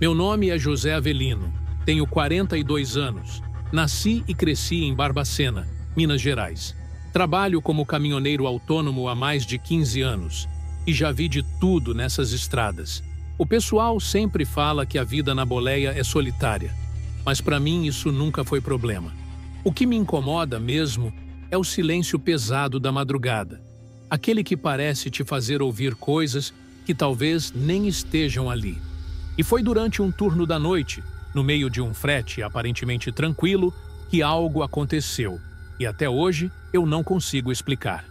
Meu nome é José Avelino, tenho 42 anos, nasci e cresci em Barbacena, Minas Gerais. Trabalho como caminhoneiro autônomo há mais de 15 anos e já vi de tudo nessas estradas. O pessoal sempre fala que a vida na boleia é solitária, mas para mim isso nunca foi problema. O que me incomoda mesmo é o silêncio pesado da madrugada, aquele que parece te fazer ouvir coisas que talvez nem estejam ali. E foi durante um turno da noite, no meio de um frete aparentemente tranquilo, que algo aconteceu, e até hoje eu não consigo explicar.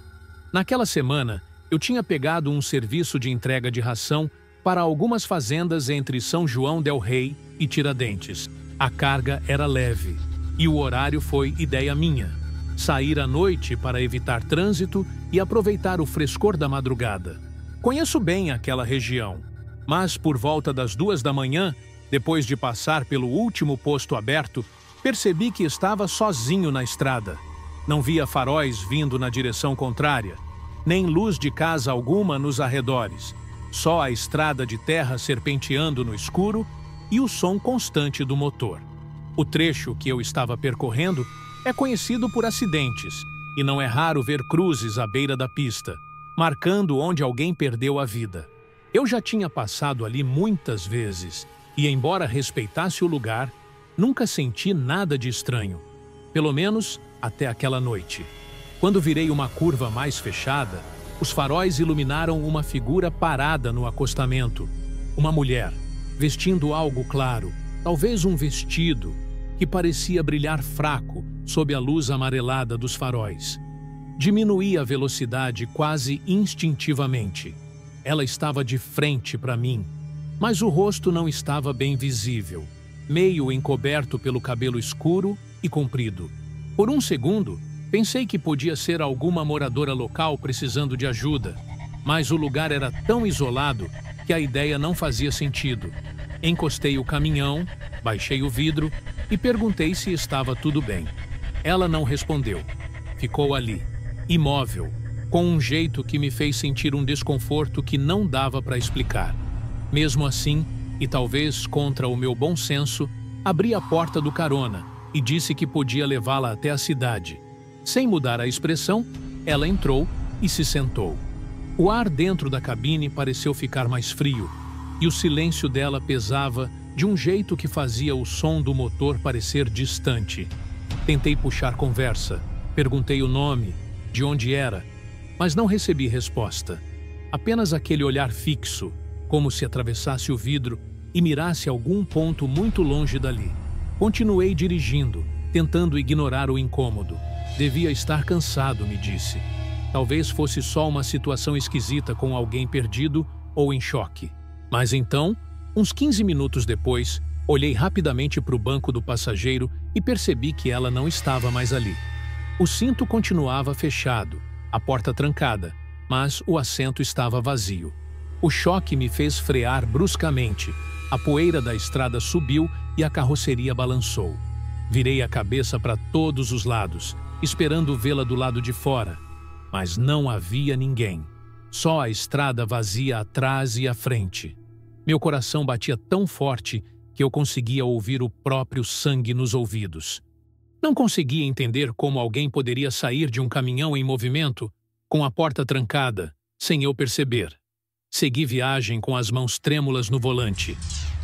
Naquela semana, eu tinha pegado um serviço de entrega de ração para algumas fazendas entre São João del Rei e Tiradentes. A carga era leve, e o horário foi ideia minha. Sair à noite para evitar trânsito e aproveitar o frescor da madrugada. Conheço bem aquela região, mas por volta das 2 da manhã, depois de passar pelo último posto aberto, percebi que estava sozinho na estrada. Não via faróis vindo na direção contrária, nem luz de casa alguma nos arredores. Só a estrada de terra serpenteando no escuro e o som constante do motor. O trecho que eu estava percorrendo é conhecido por acidentes, e não é raro ver cruzes à beira da pista, marcando onde alguém perdeu a vida. Eu já tinha passado ali muitas vezes, e embora respeitasse o lugar, nunca senti nada de estranho. Pelo menos até aquela noite. Quando virei uma curva mais fechada, os faróis iluminaram uma figura parada no acostamento. Uma mulher, vestindo algo claro, talvez um vestido, que parecia brilhar fraco sob a luz amarelada dos faróis. Diminuí a velocidade quase instintivamente. Ela estava de frente para mim, mas o rosto não estava bem visível, meio encoberto pelo cabelo escuro e comprido. Por um segundo, pensei que podia ser alguma moradora local precisando de ajuda, mas o lugar era tão isolado que a ideia não fazia sentido. Encostei o caminhão, baixei o vidro e perguntei se estava tudo bem. Ela não respondeu. Ficou ali, imóvel, com um jeito que me fez sentir um desconforto que não dava para explicar. Mesmo assim, e talvez contra o meu bom senso, abri a porta do carona e disse que podia levá-la até a cidade. Sem mudar a expressão, ela entrou e se sentou. O ar dentro da cabine pareceu ficar mais frio, e o silêncio dela pesava de um jeito que fazia o som do motor parecer distante. Tentei puxar conversa, perguntei o nome, de onde era, mas não recebi resposta. Apenas aquele olhar fixo, como se atravessasse o vidro e mirasse algum ponto muito longe dali. Continuei dirigindo, tentando ignorar o incômodo. Devia estar cansado, me disse. Talvez fosse só uma situação esquisita com alguém perdido ou em choque. Mas então, uns 15 minutos depois, olhei rapidamente para o banco do passageiro e percebi que ela não estava mais ali. O cinto continuava fechado, a porta trancada, mas o assento estava vazio. O choque me fez frear bruscamente. A poeira da estrada subiu e a carroceria balançou. Virei a cabeça para todos os lados, esperando vê-la do lado de fora, mas não havia ninguém. Só a estrada vazia atrás e à frente. Meu coração batia tão forte que eu conseguia ouvir o próprio sangue nos ouvidos. Não conseguia entender como alguém poderia sair de um caminhão em movimento, com a porta trancada, sem eu perceber. Segui viagem com as mãos trêmulas no volante.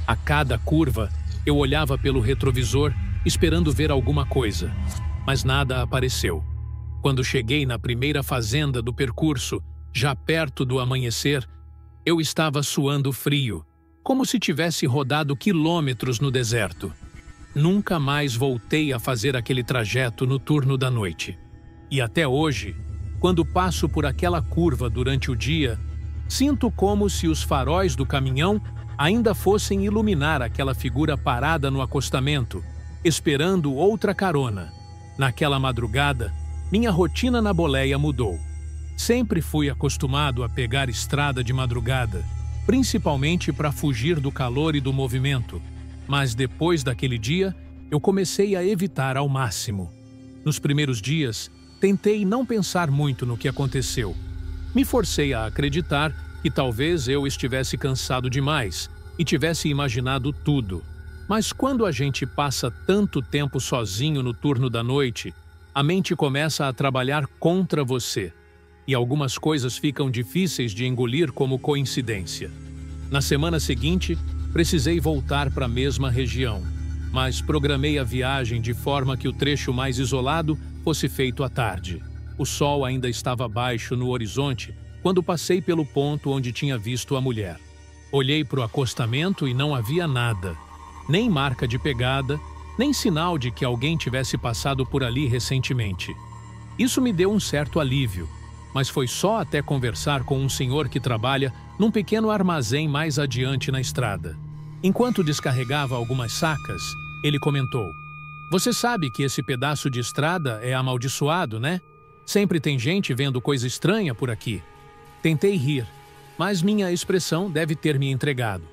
A cada curva, eu olhava pelo retrovisor, esperando ver alguma coisa, mas nada apareceu. Quando cheguei na primeira fazenda do percurso, já perto do amanhecer, eu estava suando frio, como se tivesse rodado quilômetros no deserto. Nunca mais voltei a fazer aquele trajeto no turno da noite. E até hoje, quando passo por aquela curva durante o dia, sinto como se os faróis do caminhão ainda fossem iluminar aquela figura parada no acostamento, esperando outra carona. Naquela madrugada, minha rotina na boleia mudou. Sempre fui acostumado a pegar estrada de madrugada, principalmente para fugir do calor e do movimento. Mas depois daquele dia, eu comecei a evitar ao máximo. Nos primeiros dias, tentei não pensar muito no que aconteceu. Me forcei a acreditar que talvez eu estivesse cansado demais, e tivesse imaginado tudo. Mas quando a gente passa tanto tempo sozinho no turno da noite, a mente começa a trabalhar contra você, e algumas coisas ficam difíceis de engolir como coincidência. Na semana seguinte, precisei voltar para a mesma região, mas programei a viagem de forma que o trecho mais isolado fosse feito à tarde. O sol ainda estava baixo no horizonte quando passei pelo ponto onde tinha visto a mulher. Olhei para o acostamento e não havia nada. Nem marca de pegada, nem sinal de que alguém tivesse passado por ali recentemente. Isso me deu um certo alívio, mas foi só até conversar com um senhor que trabalha num pequeno armazém mais adiante na estrada. Enquanto descarregava algumas sacas, ele comentou: "Você sabe que esse pedaço de estrada é amaldiçoado, né? Sempre tem gente vendo coisa estranha por aqui." Tentei rir, mas minha expressão deve ter me entregado.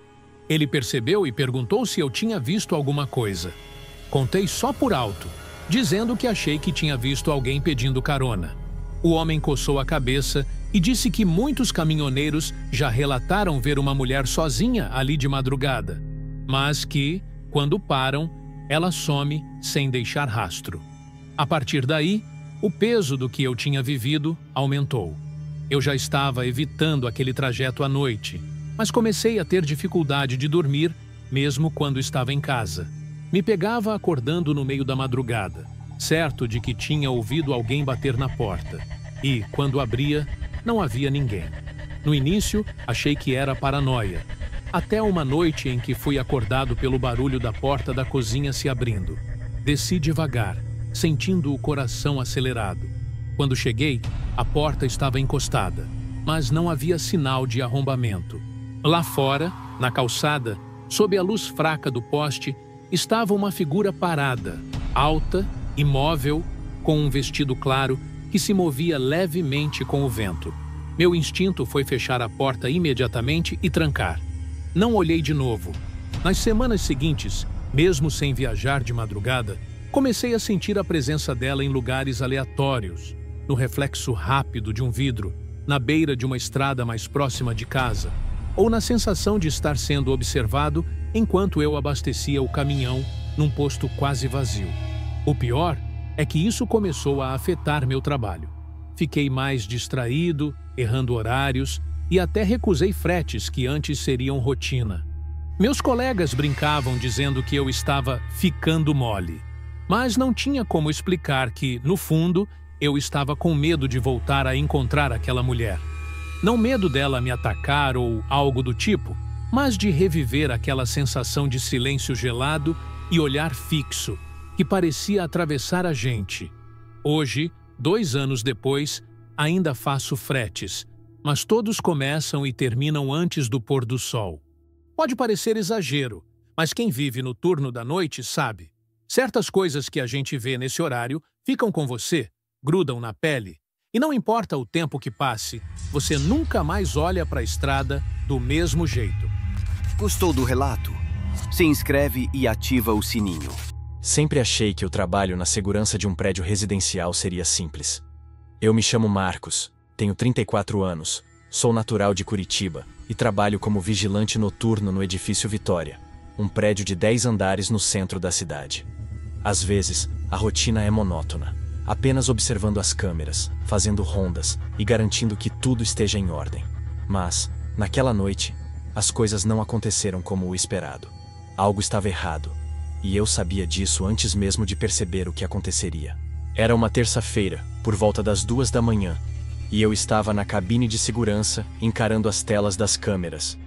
Ele percebeu e perguntou se eu tinha visto alguma coisa. Contei só por alto, dizendo que achei que tinha visto alguém pedindo carona. O homem coçou a cabeça e disse que muitos caminhoneiros já relataram ver uma mulher sozinha ali de madrugada, mas que, quando param, ela some sem deixar rastro. A partir daí, o peso do que eu tinha vivido aumentou. Eu já estava evitando aquele trajeto à noite, mas comecei a ter dificuldade de dormir, mesmo quando estava em casa. Me pegava acordando no meio da madrugada, certo de que tinha ouvido alguém bater na porta. E, quando abria, não havia ninguém. No início, achei que era paranoia, até uma noite em que fui acordado pelo barulho da porta da cozinha se abrindo. Desci devagar, sentindo o coração acelerado. Quando cheguei, a porta estava encostada, mas não havia sinal de arrombamento. Lá fora, na calçada, sob a luz fraca do poste, estava uma figura parada, alta, imóvel, com um vestido claro que se movia levemente com o vento. Meu instinto foi fechar a porta imediatamente e trancar. Não olhei de novo. Nas semanas seguintes, mesmo sem viajar de madrugada, comecei a sentir a presença dela em lugares aleatórios, no reflexo rápido de um vidro, na beira de uma estrada mais próxima de casa, ou na sensação de estar sendo observado enquanto eu abastecia o caminhão num posto quase vazio. O pior é que isso começou a afetar meu trabalho. Fiquei mais distraído, errando horários e até recusei fretes que antes seriam rotina. Meus colegas brincavam dizendo que eu estava ficando mole, mas não tinha como explicar que, no fundo, eu estava com medo de voltar a encontrar aquela mulher. Não medo dela me atacar ou algo do tipo, mas de reviver aquela sensação de silêncio gelado e olhar fixo, que parecia atravessar a gente. Hoje, 2 anos depois, ainda faço fretes, mas todos começam e terminam antes do pôr do sol. Pode parecer exagero, mas quem vive no turno da noite sabe. Certas coisas que a gente vê nesse horário ficam com você, grudam na pele, e não importa o tempo que passe, você nunca mais olha para a estrada do mesmo jeito. Gostou do relato? Se inscreve e ativa o sininho. Sempre achei que o trabalho na segurança de um prédio residencial seria simples. Eu me chamo Marcos, tenho 34 anos, sou natural de Curitiba e trabalho como vigilante noturno no edifício Vitória, um prédio de 10 andares no centro da cidade. Às vezes, a rotina é monótona, apenas observando as câmeras, fazendo rondas e garantindo que tudo esteja em ordem. Mas, naquela noite, as coisas não aconteceram como o esperado. Algo estava errado, e eu sabia disso antes mesmo de perceber o que aconteceria. Era uma terça-feira, por volta das 2 da manhã, e eu estava na cabine de segurança, encarando as telas das câmeras.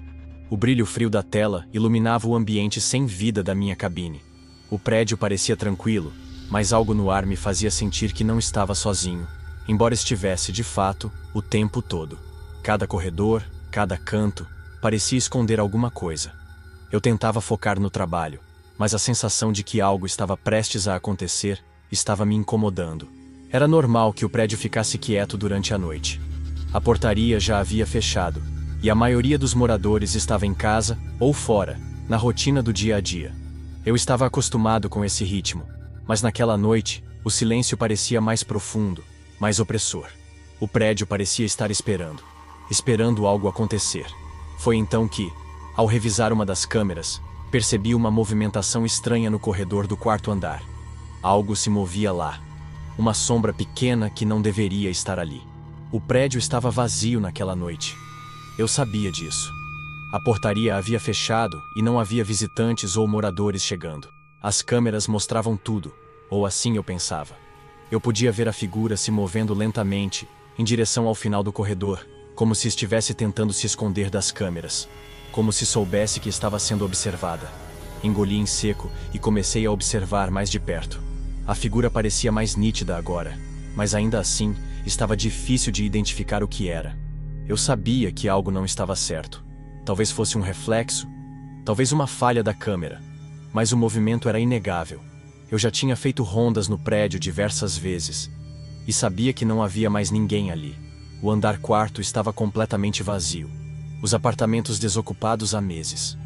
O brilho frio da tela iluminava o ambiente sem vida da minha cabine. O prédio parecia tranquilo, mas algo no ar me fazia sentir que não estava sozinho, embora estivesse, de fato, o tempo todo. Cada corredor, cada canto, parecia esconder alguma coisa. Eu tentava focar no trabalho, mas a sensação de que algo estava prestes a acontecer estava me incomodando. Era normal que o prédio ficasse quieto durante a noite. A portaria já havia fechado, e a maioria dos moradores estava em casa ou fora, na rotina do dia a dia. Eu estava acostumado com esse ritmo, mas naquela noite, o silêncio parecia mais profundo, mais opressor. O prédio parecia estar esperando algo acontecer. Foi então que, Ao revisar uma das câmeras, percebi uma movimentação estranha no corredor do quarto andar. Algo se movia lá. Uma sombra pequena que não deveria estar ali. O prédio estava vazio naquela noite. Eu sabia disso. A portaria havia fechado e não havia visitantes ou moradores chegando. As câmeras mostravam tudo, ou assim eu pensava. Eu podia ver a figura se movendo lentamente, em direção ao final do corredor, como se estivesse tentando se esconder das câmeras, como se soubesse que estava sendo observada. Engoli em seco e comecei a observar mais de perto. A figura parecia mais nítida agora, mas ainda assim estava difícil de identificar o que era. Eu sabia que algo não estava certo. Talvez fosse um reflexo, talvez uma falha da câmera, mas o movimento era inegável. Eu já tinha feito rondas no prédio diversas vezes e sabia que não havia mais ninguém ali. O andar quarto estava completamente vazio. Os apartamentos desocupados há meses.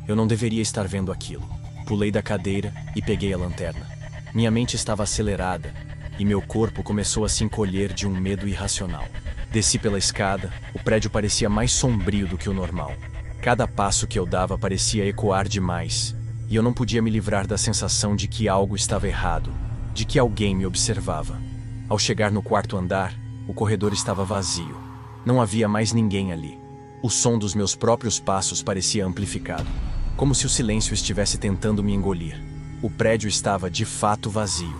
Eu não deveria estar vendo aquilo. Pulei da cadeira e peguei a lanterna. Minha mente estava acelerada e meu corpo começou a se encolher de um medo irracional. Desci pela escada, o prédio parecia mais sombrio do que o normal. Cada passo que eu dava parecia ecoar demais, e eu não podia me livrar da sensação de que algo estava errado, de que alguém me observava. Ao chegar no quarto andar, o corredor estava vazio. Não havia mais ninguém ali. O som dos meus próprios passos parecia amplificado, como se o silêncio estivesse tentando me engolir. O prédio estava de fato vazio.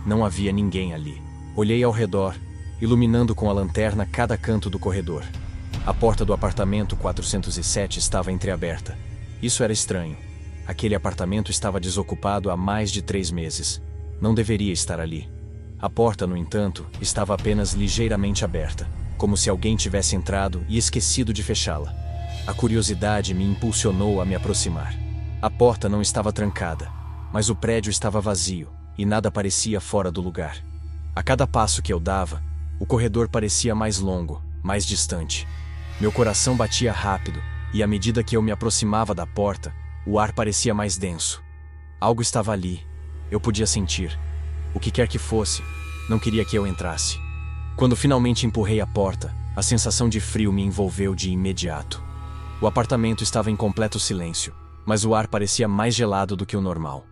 Não havia ninguém ali. Olhei ao redor, iluminando com a lanterna cada canto do corredor. A porta do apartamento 407 estava entreaberta. Isso era estranho. Aquele apartamento estava desocupado há mais de 3 meses. Não deveria estar ali. A porta, no entanto, estava apenas ligeiramente aberta, como se alguém tivesse entrado e esquecido de fechá-la. A curiosidade me impulsionou a me aproximar. A porta não estava trancada, mas o prédio estava vazio e nada parecia fora do lugar. A cada passo que eu dava, o corredor parecia mais longo, mais distante. Meu coração batia rápido e, à medida que eu me aproximava da porta, o ar parecia mais denso. Algo estava ali. Eu podia sentir. O que quer que fosse, não queria que eu entrasse. Quando finalmente empurrei a porta, a sensação de frio me envolveu de imediato. O apartamento estava em completo silêncio, mas o ar parecia mais gelado do que o normal.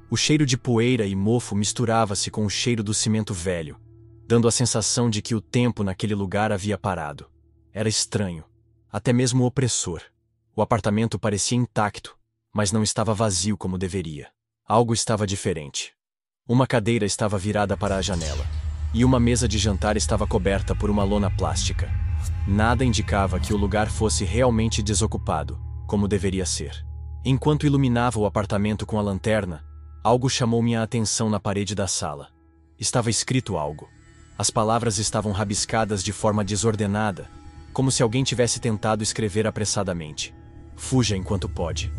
O cheiro de poeira e mofo misturava-se com o cheiro do cimento velho, dando a sensação de que o tempo naquele lugar havia parado. Era estranho, até mesmo opressor. O apartamento parecia intacto, mas não estava vazio como deveria. Algo estava diferente. Uma cadeira estava virada para a janela, e uma mesa de jantar estava coberta por uma lona plástica. Nada indicava que o lugar fosse realmente desocupado, como deveria ser. Enquanto iluminava o apartamento com a lanterna, algo chamou minha atenção na parede da sala. Estava escrito algo. As palavras estavam rabiscadas de forma desordenada, como se alguém tivesse tentado escrever apressadamente. Fuja enquanto pode.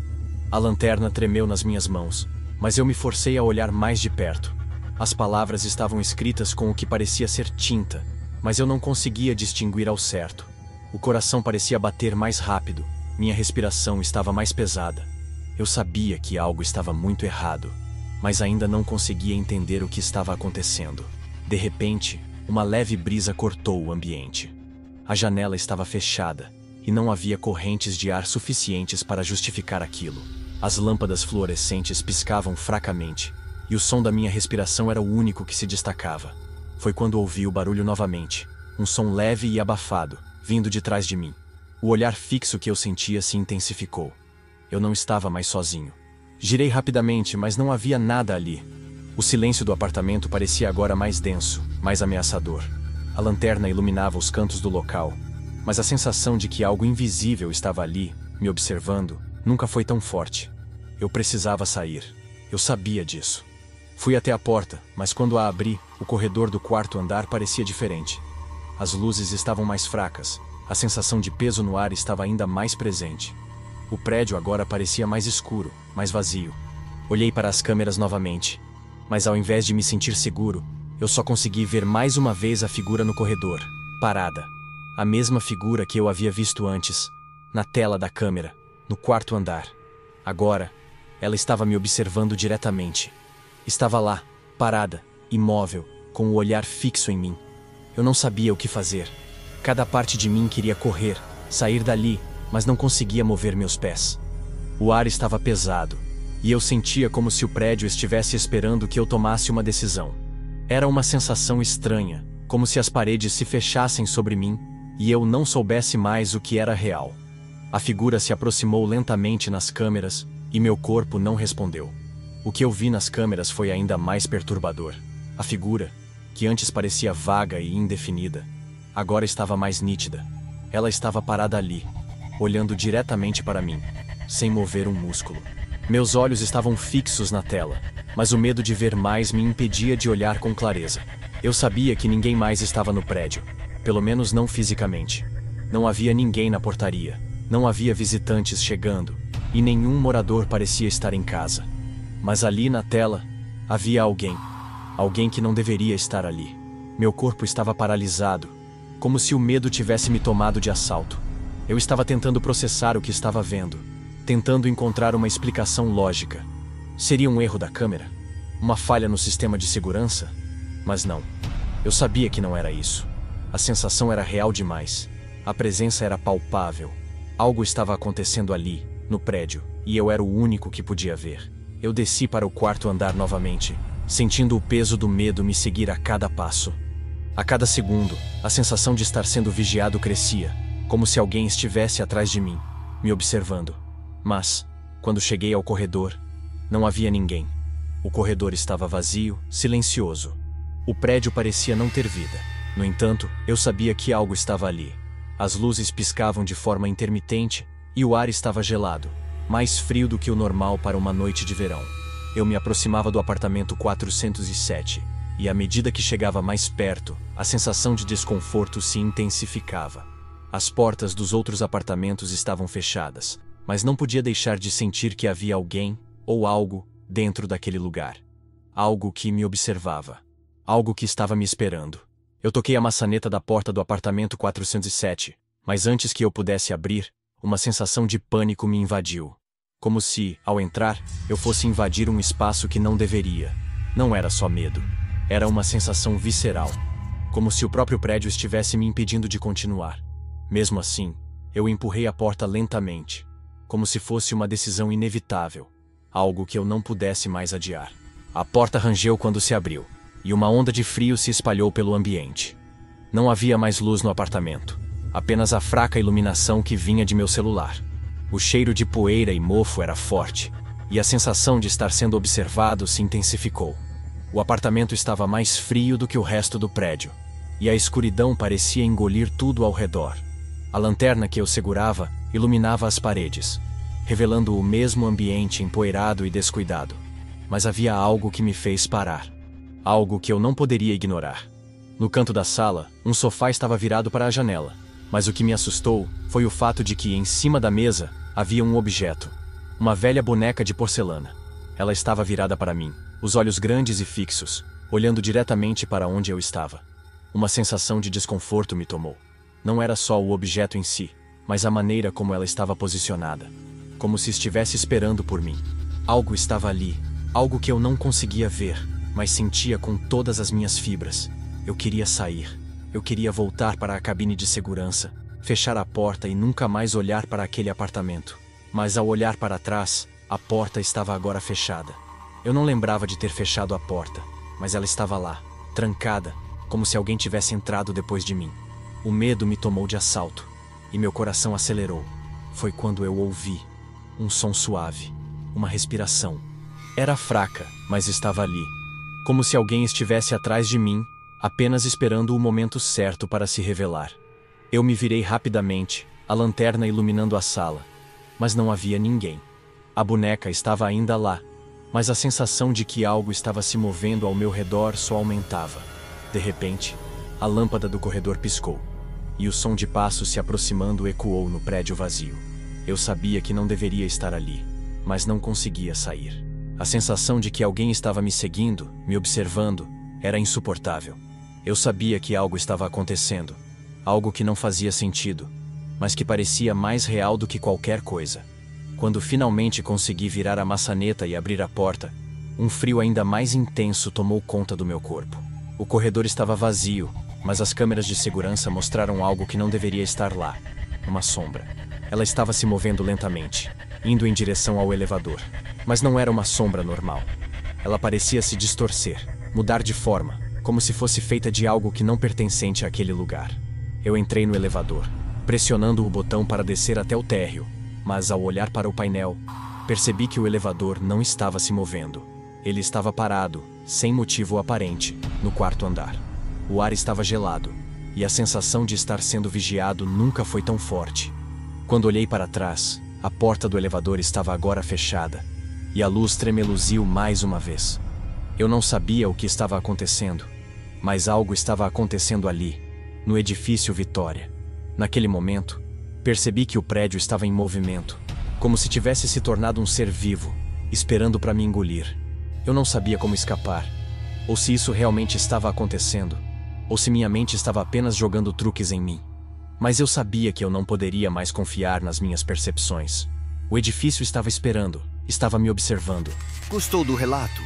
A lanterna tremeu nas minhas mãos, mas eu me forcei a olhar mais de perto. As palavras estavam escritas com o que parecia ser tinta, mas eu não conseguia distinguir ao certo. O coração parecia bater mais rápido, minha respiração estava mais pesada. Eu sabia que algo estava muito errado, mas ainda não conseguia entender o que estava acontecendo. De repente, uma leve brisa cortou o ambiente. A janela estava fechada, e não havia correntes de ar suficientes para justificar aquilo. As lâmpadas fluorescentes piscavam fracamente, e o som da minha respiração era o único que se destacava. Foi quando ouvi o barulho novamente, um som leve e abafado, vindo de trás de mim. O olhar fixo que eu sentia se intensificou. Eu não estava mais sozinho. Girei rapidamente, mas não havia nada ali. O silêncio do apartamento parecia agora mais denso, mais ameaçador. A lanterna iluminava os cantos do local, mas a sensação de que algo invisível estava ali, me observando, nunca foi tão forte. Eu precisava sair. Eu sabia disso. Fui até a porta, mas quando a abri, o corredor do quarto andar parecia diferente. As luzes estavam mais fracas, a sensação de peso no ar estava ainda mais presente. O prédio agora parecia mais escuro, mais vazio. Olhei para as câmeras novamente, mas ao invés de me sentir seguro, eu só consegui ver mais uma vez a figura no corredor, parada. A mesma figura que eu havia visto antes, na tela da câmera, no quarto andar. Agora, ela estava me observando diretamente. Estava lá, parada, imóvel, com o olhar fixo em mim. Eu não sabia o que fazer. Cada parte de mim queria correr, sair dali, mas não conseguia mover meus pés. O ar estava pesado, e eu sentia como se o prédio estivesse esperando que eu tomasse uma decisão. Era uma sensação estranha, como se as paredes se fechassem sobre mim, e eu não soubesse mais o que era real. A figura se aproximou lentamente nas câmeras, e meu corpo não respondeu. O que eu vi nas câmeras foi ainda mais perturbador. A figura, que antes parecia vaga e indefinida, agora estava mais nítida. Ela estava parada ali, olhando diretamente para mim, sem mover um músculo. Meus olhos estavam fixos na tela, mas o medo de ver mais me impedia de olhar com clareza. Eu sabia que ninguém mais estava no prédio, pelo menos não fisicamente. Não havia ninguém na portaria, não havia visitantes chegando, e nenhum morador parecia estar em casa. Mas ali na tela, havia alguém. Alguém que não deveria estar ali. Meu corpo estava paralisado, como se o medo tivesse me tomado de assalto. Eu estava tentando processar o que estava vendo, tentando encontrar uma explicação lógica. Seria um erro da câmera? Uma falha no sistema de segurança? Mas não. Eu sabia que não era isso. A sensação era real demais. A presença era palpável. Algo estava acontecendo ali, no prédio, e eu era o único que podia ver. Eu desci para o quarto andar novamente, sentindo o peso do medo me seguir a cada passo. A cada segundo, a sensação de estar sendo vigiado crescia, como se alguém estivesse atrás de mim, me observando. Mas, quando cheguei ao corredor, não havia ninguém. O corredor estava vazio, silencioso. O prédio parecia não ter vida. No entanto, eu sabia que algo estava ali. As luzes piscavam de forma intermitente e o ar estava gelado, mais frio do que o normal para uma noite de verão. Eu me aproximava do apartamento 407, e à medida que chegava mais perto, a sensação de desconforto se intensificava. As portas dos outros apartamentos estavam fechadas, mas não podia deixar de sentir que havia alguém, ou algo, dentro daquele lugar. Algo que me observava. Algo que estava me esperando. Eu toquei a maçaneta da porta do apartamento 407, mas antes que eu pudesse abrir, uma sensação de pânico me invadiu. Como se, ao entrar, eu fosse invadir um espaço que não deveria. Não era só medo. Era uma sensação visceral. Como se o próprio prédio estivesse me impedindo de continuar. Mesmo assim, eu empurrei a porta lentamente, como se fosse uma decisão inevitável. Algo que eu não pudesse mais adiar. A porta rangeu quando se abriu, e uma onda de frio se espalhou pelo ambiente. Não havia mais luz no apartamento, apenas a fraca iluminação que vinha de meu celular. O cheiro de poeira e mofo era forte, e a sensação de estar sendo observado se intensificou. O apartamento estava mais frio do que o resto do prédio, e a escuridão parecia engolir tudo ao redor. A lanterna que eu segurava iluminava as paredes, revelando o mesmo ambiente empoeirado e descuidado. Mas havia algo que me fez parar. Algo que eu não poderia ignorar. No canto da sala, um sofá estava virado para a janela, mas o que me assustou foi o fato de que, em cima da mesa, havia um objeto. Uma velha boneca de porcelana. Ela estava virada para mim, os olhos grandes e fixos, olhando diretamente para onde eu estava. Uma sensação de desconforto me tomou. Não era só o objeto em si, mas a maneira como ela estava posicionada. Como se estivesse esperando por mim. Algo estava ali, algo que eu não conseguia ver, mas sentia com todas as minhas fibras. Eu queria sair. Eu queria voltar para a cabine de segurança, fechar a porta e nunca mais olhar para aquele apartamento. Mas ao olhar para trás, a porta estava agora fechada. Eu não lembrava de ter fechado a porta, mas ela estava lá, trancada, como se alguém tivesse entrado depois de mim. O medo me tomou de assalto, e meu coração acelerou. Foi quando eu ouvi um som suave, uma respiração. Era fraca, mas estava ali, como se alguém estivesse atrás de mim, apenas esperando o momento certo para se revelar. Eu me virei rapidamente, a lanterna iluminando a sala, mas não havia ninguém. A boneca estava ainda lá, mas a sensação de que algo estava se movendo ao meu redor só aumentava. De repente, a lâmpada do corredor piscou, e o som de passos se aproximando ecoou no prédio vazio. Eu sabia que não deveria estar ali, mas não conseguia sair. A sensação de que alguém estava me seguindo, me observando, era insuportável. Eu sabia que algo estava acontecendo, algo que não fazia sentido, mas que parecia mais real do que qualquer coisa. Quando finalmente consegui virar a maçaneta e abrir a porta, um frio ainda mais intenso tomou conta do meu corpo. O corredor estava vazio, mas as câmeras de segurança mostraram algo que não deveria estar lá. Uma sombra. Ela estava se movendo lentamente, indo em direção ao elevador. Mas não era uma sombra normal. Ela parecia se distorcer, mudar de forma, como se fosse feita de algo que não pertencente àquele lugar. Eu entrei no elevador, pressionando o botão para descer até o térreo, mas ao olhar para o painel, percebi que o elevador não estava se movendo. Ele estava parado, sem motivo aparente, no quarto andar. O ar estava gelado, e a sensação de estar sendo vigiado nunca foi tão forte. Quando olhei para trás, a porta do elevador estava agora fechada, e a luz tremeluziu mais uma vez. Eu não sabia o que estava acontecendo, mas algo estava acontecendo ali, no edifício Vitória. Naquele momento, percebi que o prédio estava em movimento, como se tivesse se tornado um ser vivo, esperando para me engolir. Eu não sabia como escapar, ou se isso realmente estava acontecendo, ou se minha mente estava apenas jogando truques em mim. Mas eu sabia que eu não poderia mais confiar nas minhas percepções. O edifício estava esperando, estava me observando. Gostou do relato?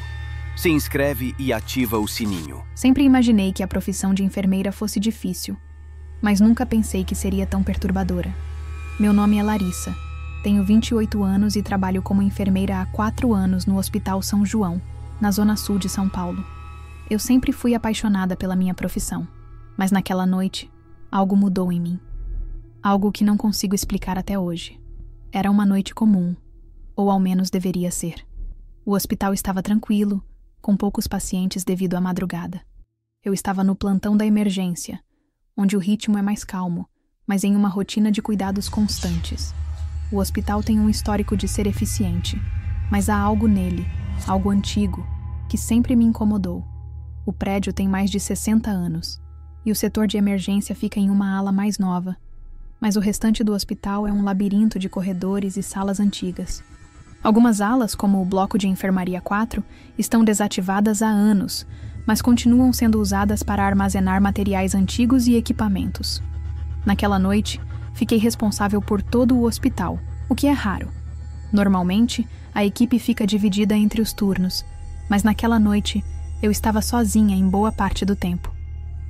Se inscreve e ativa o sininho. Sempre imaginei que a profissão de enfermeira fosse difícil, mas nunca pensei que seria tão perturbadora. Meu nome é Larissa, tenho 28 anos e trabalho como enfermeira há 4 anos no Hospital São João, na zona sul de São Paulo. Eu sempre fui apaixonada pela minha profissão, mas naquela noite, algo mudou em mim. Algo que não consigo explicar até hoje. Era uma noite comum, ou ao menos deveria ser. O hospital estava tranquilo, com poucos pacientes devido à madrugada. Eu estava no plantão da emergência, onde o ritmo é mais calmo, mas em uma rotina de cuidados constantes. O hospital tem um histórico de ser eficiente, mas há algo nele, algo antigo, que sempre me incomodou. O prédio tem mais de 60 anos, e o setor de emergência fica em uma ala mais nova, mas o restante do hospital é um labirinto de corredores e salas antigas. Algumas alas, como o bloco de enfermaria 4, estão desativadas há anos, mas continuam sendo usadas para armazenar materiais antigos e equipamentos. Naquela noite, fiquei responsável por todo o hospital, o que é raro. Normalmente, a equipe fica dividida entre os turnos, mas naquela noite, eu estava sozinha em boa parte do tempo.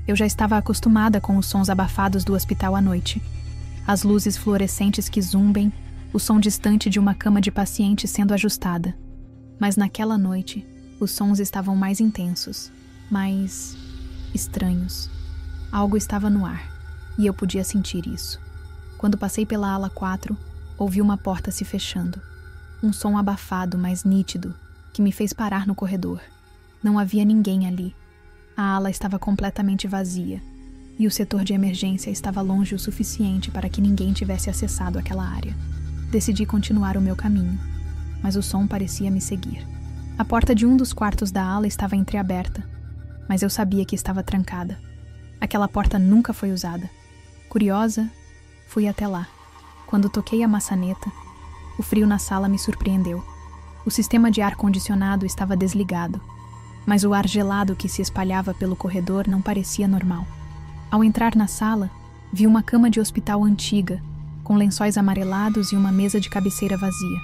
Eu já estava acostumada com os sons abafados do hospital à noite. As luzes fluorescentes que zumbem, o som distante de uma cama de paciente sendo ajustada. Mas naquela noite, os sons estavam mais intensos, mais estranhos. Algo estava no ar, e eu podia sentir isso. Quando passei pela ala 4, ouvi uma porta se fechando. Um som abafado, mas nítido, que me fez parar no corredor. Não havia ninguém ali. A ala estava completamente vazia, e o setor de emergência estava longe o suficiente para que ninguém tivesse acessado aquela área. Decidi continuar o meu caminho, mas o som parecia me seguir. A porta de um dos quartos da ala estava entreaberta, mas eu sabia que estava trancada. Aquela porta nunca foi usada. Curiosa, fui até lá. Quando toquei a maçaneta, o frio na sala me surpreendeu. O sistema de ar-condicionado estava desligado, mas o ar gelado que se espalhava pelo corredor não parecia normal. Ao entrar na sala, vi uma cama de hospital antiga, com lençóis amarelados e uma mesa de cabeceira vazia.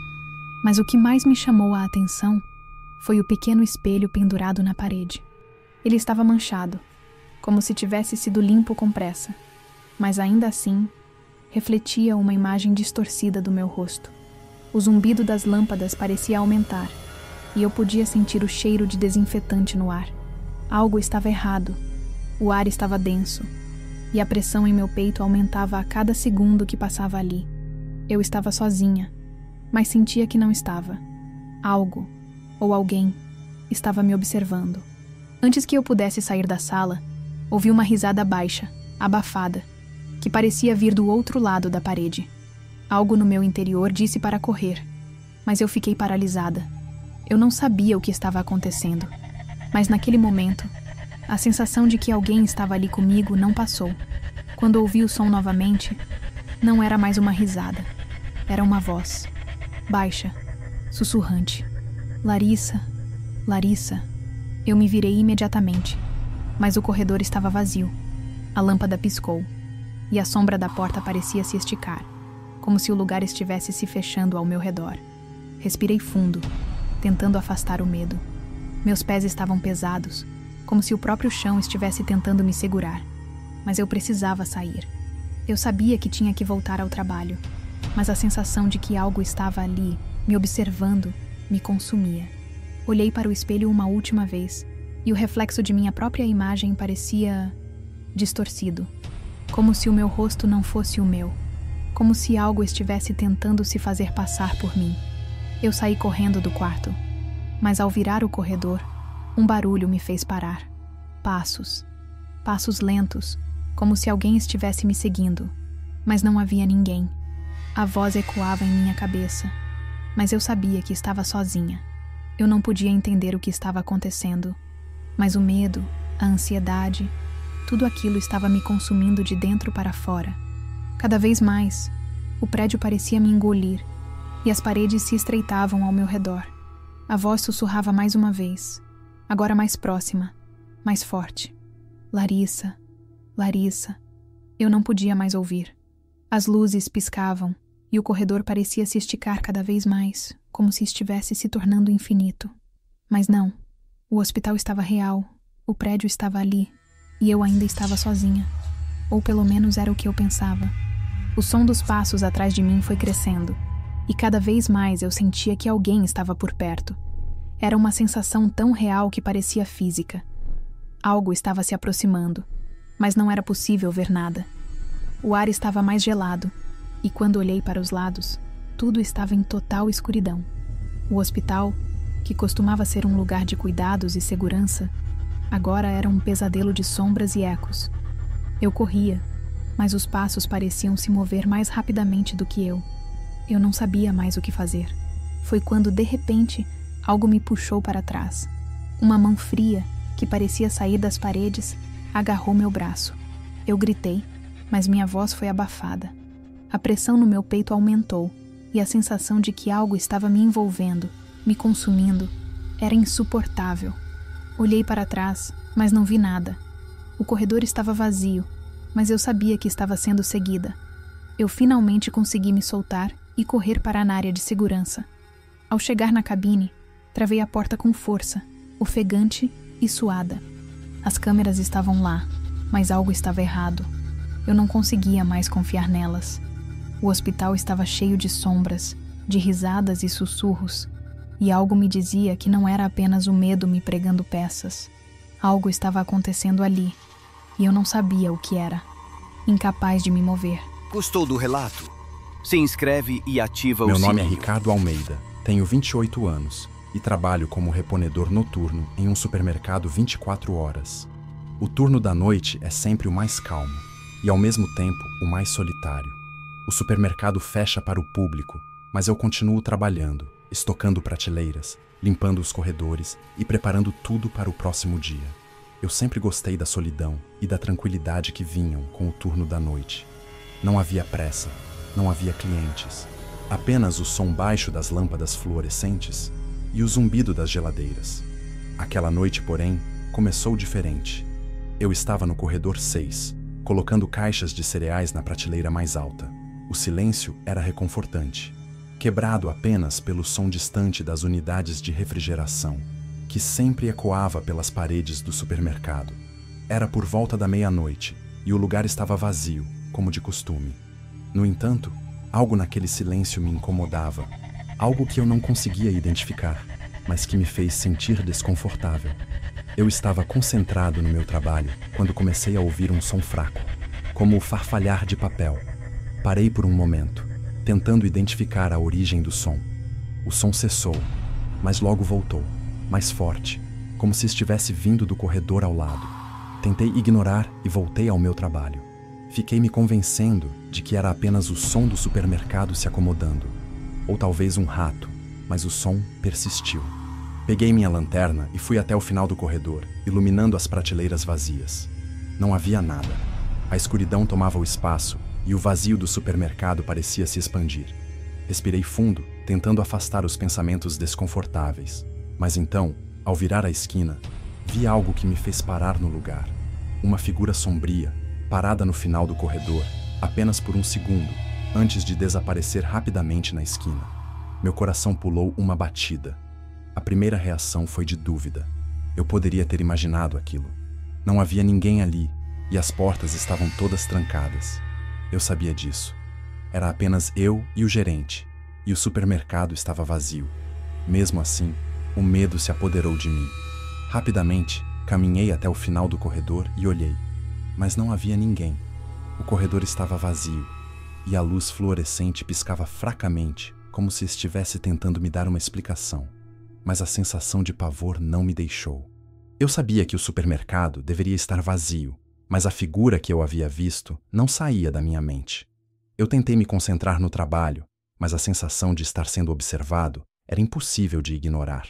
Mas o que mais me chamou a atenção foi o pequeno espelho pendurado na parede. Ele estava manchado, como se tivesse sido limpo com pressa, mas ainda assim, refletia uma imagem distorcida do meu rosto. O zumbido das lâmpadas parecia aumentar, e eu podia sentir o cheiro de desinfetante no ar. Algo estava errado. O ar estava denso, e a pressão em meu peito aumentava a cada segundo que passava ali. Eu estava sozinha, mas sentia que não estava. Algo, ou alguém, estava me observando. Antes que eu pudesse sair da sala, ouvi uma risada baixa, abafada, que parecia vir do outro lado da parede. Algo no meu interior disse para correr, mas eu fiquei paralisada. Eu não sabia o que estava acontecendo, mas naquele momento, a sensação de que alguém estava ali comigo não passou. Quando ouvi o som novamente, não era mais uma risada. Era uma voz, baixa, sussurrante. Larissa, Larissa. Eu me virei imediatamente, mas o corredor estava vazio. A lâmpada piscou, e a sombra da porta parecia se esticar, como se o lugar estivesse se fechando ao meu redor. Respirei fundo, tentando afastar o medo. Meus pés estavam pesados, como se o próprio chão estivesse tentando me segurar. Mas eu precisava sair. Eu sabia que tinha que voltar ao trabalho. mas a sensação de que algo estava ali, me observando, me consumia. Olhei para o espelho uma última vez, e o reflexo de minha própria imagem parecia distorcido, como se o meu rosto não fosse o meu, como se algo estivesse tentando se fazer passar por mim. Eu saí correndo do quarto, mas ao virar o corredor, um barulho me fez parar. Passos. Passos lentos, como se alguém estivesse me seguindo, mas não havia ninguém. A voz ecoava em minha cabeça, mas eu sabia que estava sozinha. Eu não podia entender o que estava acontecendo, mas o medo, a ansiedade, tudo aquilo estava me consumindo de dentro para fora. Cada vez mais, o prédio parecia me engolir, e as paredes se estreitavam ao meu redor. A voz sussurrava mais uma vez, agora mais próxima, mais forte. Larissa, Larissa. Eu não podia mais ouvir. As luzes piscavam, e o corredor parecia se esticar cada vez mais, como se estivesse se tornando infinito. Mas não. O hospital estava real, o prédio estava ali, e eu ainda estava sozinha. Ou pelo menos era o que eu pensava. O som dos passos atrás de mim foi crescendo, e cada vez mais eu sentia que alguém estava por perto. Era uma sensação tão real que parecia física. Algo estava se aproximando, mas não era possível ver nada. O ar estava mais gelado, e quando olhei para os lados, tudo estava em total escuridão. O hospital, que costumava ser um lugar de cuidados e segurança, agora era um pesadelo de sombras e ecos. Eu corria, mas os passos pareciam se mover mais rapidamente do que eu. Eu não sabia mais o que fazer. Foi quando, de repente, algo me puxou para trás. Uma mão fria, que parecia sair das paredes, agarrou meu braço. Eu gritei, mas minha voz foi abafada. A pressão no meu peito aumentou, e a sensação de que algo estava me envolvendo, me consumindo, era insuportável. Olhei para trás, mas não vi nada. O corredor estava vazio, mas eu sabia que estava sendo seguida. Eu finalmente consegui me soltar e correr para a área de segurança. Ao chegar na cabine, travei a porta com força, ofegante e suada. As câmeras estavam lá, mas algo estava errado. Eu não conseguia mais confiar nelas. O hospital estava cheio de sombras, de risadas e sussurros, e algo me dizia que não era apenas o medo me pregando peças. Algo estava acontecendo ali, e eu não sabia o que era. Incapaz de me mover. Gostou do relato? Se inscreve e ativa o sininho. Meu nome é Ricardo Almeida, tenho 28 anos e trabalho como reponedor noturno em um supermercado 24 horas. O turno da noite é sempre o mais calmo e, ao mesmo tempo, o mais solitário. O supermercado fecha para o público, mas eu continuo trabalhando, estocando prateleiras, limpando os corredores e preparando tudo para o próximo dia. Eu sempre gostei da solidão e da tranquilidade que vinham com o turno da noite. Não havia pressa, não havia clientes, apenas o som baixo das lâmpadas fluorescentes e o zumbido das geladeiras. Aquela noite, porém, começou diferente. Eu estava no corredor 6, colocando caixas de cereais na prateleira mais alta. O silêncio era reconfortante, quebrado apenas pelo som distante das unidades de refrigeração, que sempre ecoava pelas paredes do supermercado. Era por volta da meia-noite e o lugar estava vazio, como de costume. No entanto, algo naquele silêncio me incomodava, algo que eu não conseguia identificar, mas que me fez sentir desconfortável. Eu estava concentrado no meu trabalho quando comecei a ouvir um som fraco, como o farfalhar de papel. Parei por um momento, tentando identificar a origem do som. O som cessou, mas logo voltou, mais forte, como se estivesse vindo do corredor ao lado. Tentei ignorar e voltei ao meu trabalho. Fiquei me convencendo de que era apenas o som do supermercado se acomodando, ou talvez um rato, mas o som persistiu. Peguei minha lanterna e fui até o final do corredor, iluminando as prateleiras vazias. Não havia nada. A escuridão tomava o espaço e o vazio do supermercado parecia se expandir. Respirei fundo, tentando afastar os pensamentos desconfortáveis. Mas então, ao virar a esquina, vi algo que me fez parar no lugar. Uma figura sombria, parada no final do corredor, apenas por um segundo, antes de desaparecer rapidamente na esquina. Meu coração pulou uma batida. A primeira reação foi de dúvida. Eu poderia ter imaginado aquilo. Não havia ninguém ali, e as portas estavam todas trancadas. Eu sabia disso. Era apenas eu e o gerente, e o supermercado estava vazio. Mesmo assim, o medo se apoderou de mim. Rapidamente, caminhei até o final do corredor e olhei, mas não havia ninguém. O corredor estava vazio, e a luz fluorescente piscava fracamente, como se estivesse tentando me dar uma explicação. Mas a sensação de pavor não me deixou. Eu sabia que o supermercado deveria estar vazio, mas a figura que eu havia visto não saía da minha mente. Eu tentei me concentrar no trabalho, mas a sensação de estar sendo observado era impossível de ignorar.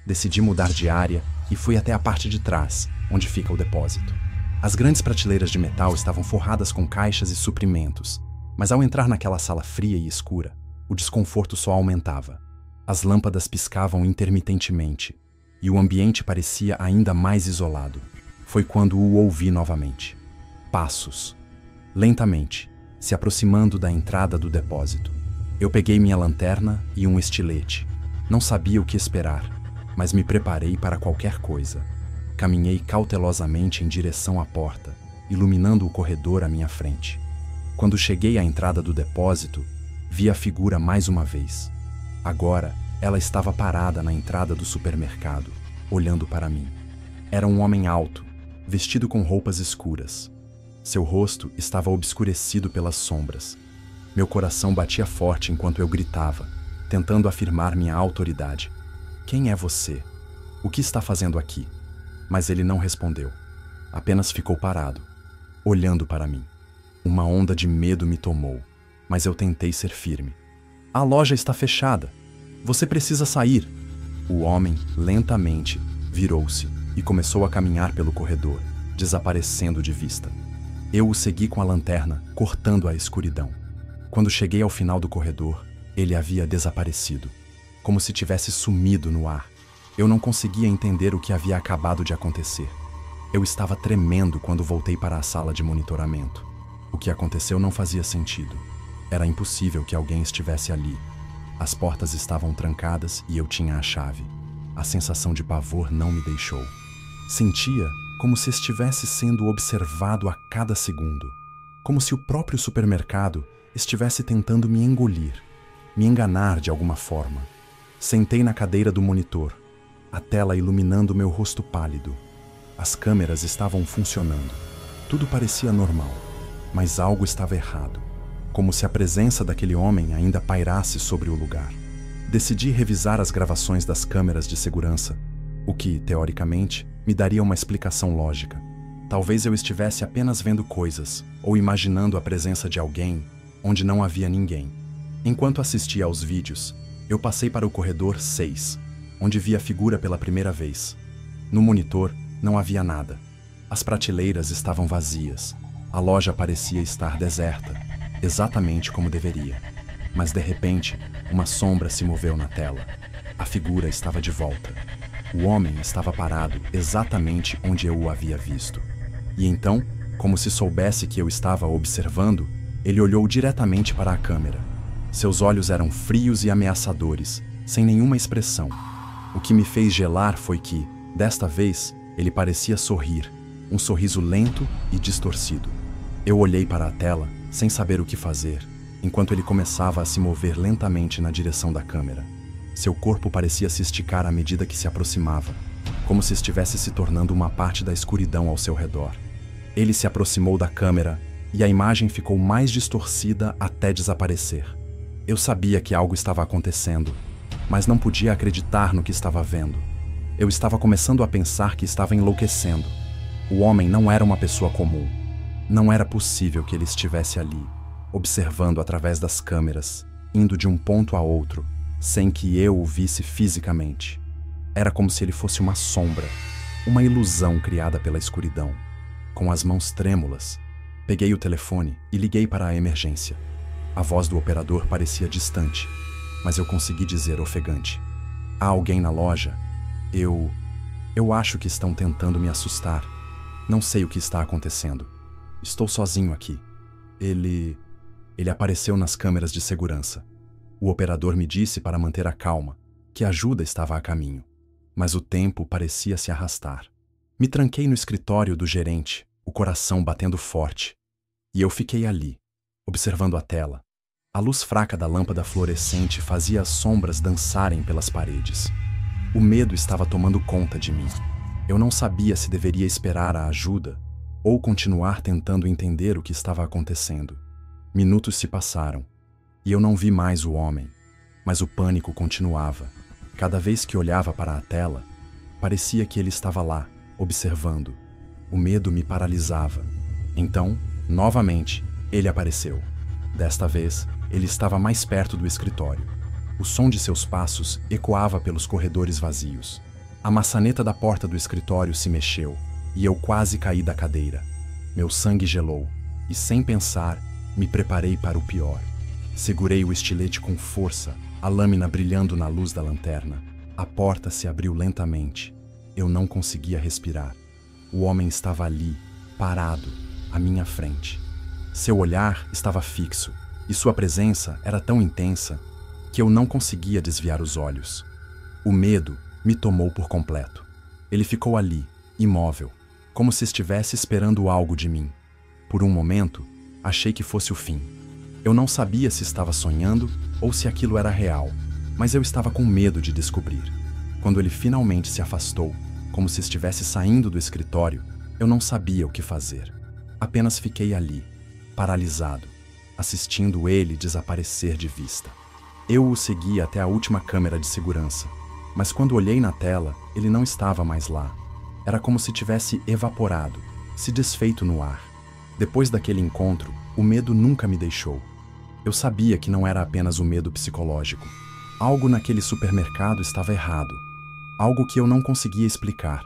Decidi mudar de área e fui até a parte de trás, onde fica o depósito. As grandes prateleiras de metal estavam forradas com caixas e suprimentos, mas ao entrar naquela sala fria e escura, o desconforto só aumentava. As lâmpadas piscavam intermitentemente, e o ambiente parecia ainda mais isolado. Foi quando o ouvi novamente. Passos. Lentamente, se aproximando da entrada do depósito. Eu peguei minha lanterna e um estilete. Não sabia o que esperar, mas me preparei para qualquer coisa. Caminhei cautelosamente em direção à porta, iluminando o corredor à minha frente. Quando cheguei à entrada do depósito, vi a figura mais uma vez. Agora, ela estava parada na entrada do supermercado, olhando para mim. Era um homem alto, vestido com roupas escuras. Seu rosto estava obscurecido pelas sombras. Meu coração batia forte enquanto eu gritava, tentando afirmar minha autoridade. Quem é você? O que está fazendo aqui? Mas ele não respondeu. Apenas ficou parado, olhando para mim. Uma onda de medo me tomou, mas eu tentei ser firme. A loja está fechada. Você precisa sair. O homem, lentamente, virou-se e começou a caminhar pelo corredor, desaparecendo de vista. Eu o segui com a lanterna, cortando a escuridão. Quando cheguei ao final do corredor, ele havia desaparecido, como se tivesse sumido no ar. Eu não conseguia entender o que havia acabado de acontecer. Eu estava tremendo quando voltei para a sala de monitoramento. O que aconteceu não fazia sentido. Era impossível que alguém estivesse ali. As portas estavam trancadas e eu tinha a chave. A sensação de pavor não me deixou. Sentia como se estivesse sendo observado a cada segundo. Como se o próprio supermercado estivesse tentando me engolir, me enganar de alguma forma. Sentei na cadeira do monitor, a tela iluminando meu rosto pálido. As câmeras estavam funcionando. Tudo parecia normal, mas algo estava errado. Como se a presença daquele homem ainda pairasse sobre o lugar. Decidi revisar as gravações das câmeras de segurança, o que, teoricamente, me daria uma explicação lógica. Talvez eu estivesse apenas vendo coisas, ou imaginando a presença de alguém onde não havia ninguém. Enquanto assistia aos vídeos, eu passei para o corredor 6, onde vi a figura pela primeira vez. No monitor, não havia nada. As prateleiras estavam vazias. A loja parecia estar deserta, exatamente como deveria. Mas de repente, uma sombra se moveu na tela. A figura estava de volta. O homem estava parado exatamente onde eu o havia visto. E então, como se soubesse que eu estava observando, ele olhou diretamente para a câmera. Seus olhos eram frios e ameaçadores, sem nenhuma expressão. O que me fez gelar foi que, desta vez, ele parecia sorrir, um sorriso lento e distorcido. Eu olhei para a tela, sem saber o que fazer, enquanto ele começava a se mover lentamente na direção da câmera. Seu corpo parecia se esticar à medida que se aproximava, como se estivesse se tornando uma parte da escuridão ao seu redor. Ele se aproximou da câmera e a imagem ficou mais distorcida até desaparecer. Eu sabia que algo estava acontecendo, mas não podia acreditar no que estava vendo. Eu estava começando a pensar que estava enlouquecendo. O homem não era uma pessoa comum. Não era possível que ele estivesse ali, observando através das câmeras, indo de um ponto a outro, sem que eu o visse fisicamente. Era como se ele fosse uma sombra, uma ilusão criada pela escuridão. Com as mãos trêmulas, peguei o telefone e liguei para a emergência. A voz do operador parecia distante, mas eu consegui dizer ofegante: "Há alguém na loja? Eu acho que estão tentando me assustar. Não sei o que está acontecendo. Estou sozinho aqui." Ele apareceu nas câmeras de segurança. O operador me disse para manter a calma, que a ajuda estava a caminho. Mas o tempo parecia se arrastar. Me tranquei no escritório do gerente, o coração batendo forte. E eu fiquei ali, observando a tela. A luz fraca da lâmpada fluorescente fazia as sombras dançarem pelas paredes. O medo estava tomando conta de mim. Eu não sabia se deveria esperar a ajuda ou continuar tentando entender o que estava acontecendo. Minutos se passaram e eu não vi mais o homem, mas o pânico continuava. Cada vez que olhava para a tela, parecia que ele estava lá, observando. O medo me paralisava. Então, novamente, ele apareceu. Desta vez, ele estava mais perto do escritório. O som de seus passos ecoava pelos corredores vazios. A maçaneta da porta do escritório se mexeu e eu quase caí da cadeira. Meu sangue gelou e, sem pensar, me preparei para o pior. Segurei o estilete com força, a lâmina brilhando na luz da lanterna. A porta se abriu lentamente. Eu não conseguia respirar. O homem estava ali, parado, à minha frente. Seu olhar estava fixo, e sua presença era tão intensa que eu não conseguia desviar os olhos. O medo me tomou por completo. Ele ficou ali, imóvel, como se estivesse esperando algo de mim. Por um momento, achei que fosse o fim. Eu não sabia se estava sonhando ou se aquilo era real, mas eu estava com medo de descobrir. Quando ele finalmente se afastou, como se estivesse saindo do escritório, eu não sabia o que fazer. Apenas fiquei ali, paralisado, assistindo ele desaparecer de vista. Eu o segui até a última câmera de segurança, mas quando olhei na tela, ele não estava mais lá. Era como se tivesse evaporado, se desfeito no ar. Depois daquele encontro, o medo nunca me deixou. Eu sabia que não era apenas o medo psicológico. Algo naquele supermercado estava errado. Algo que eu não conseguia explicar.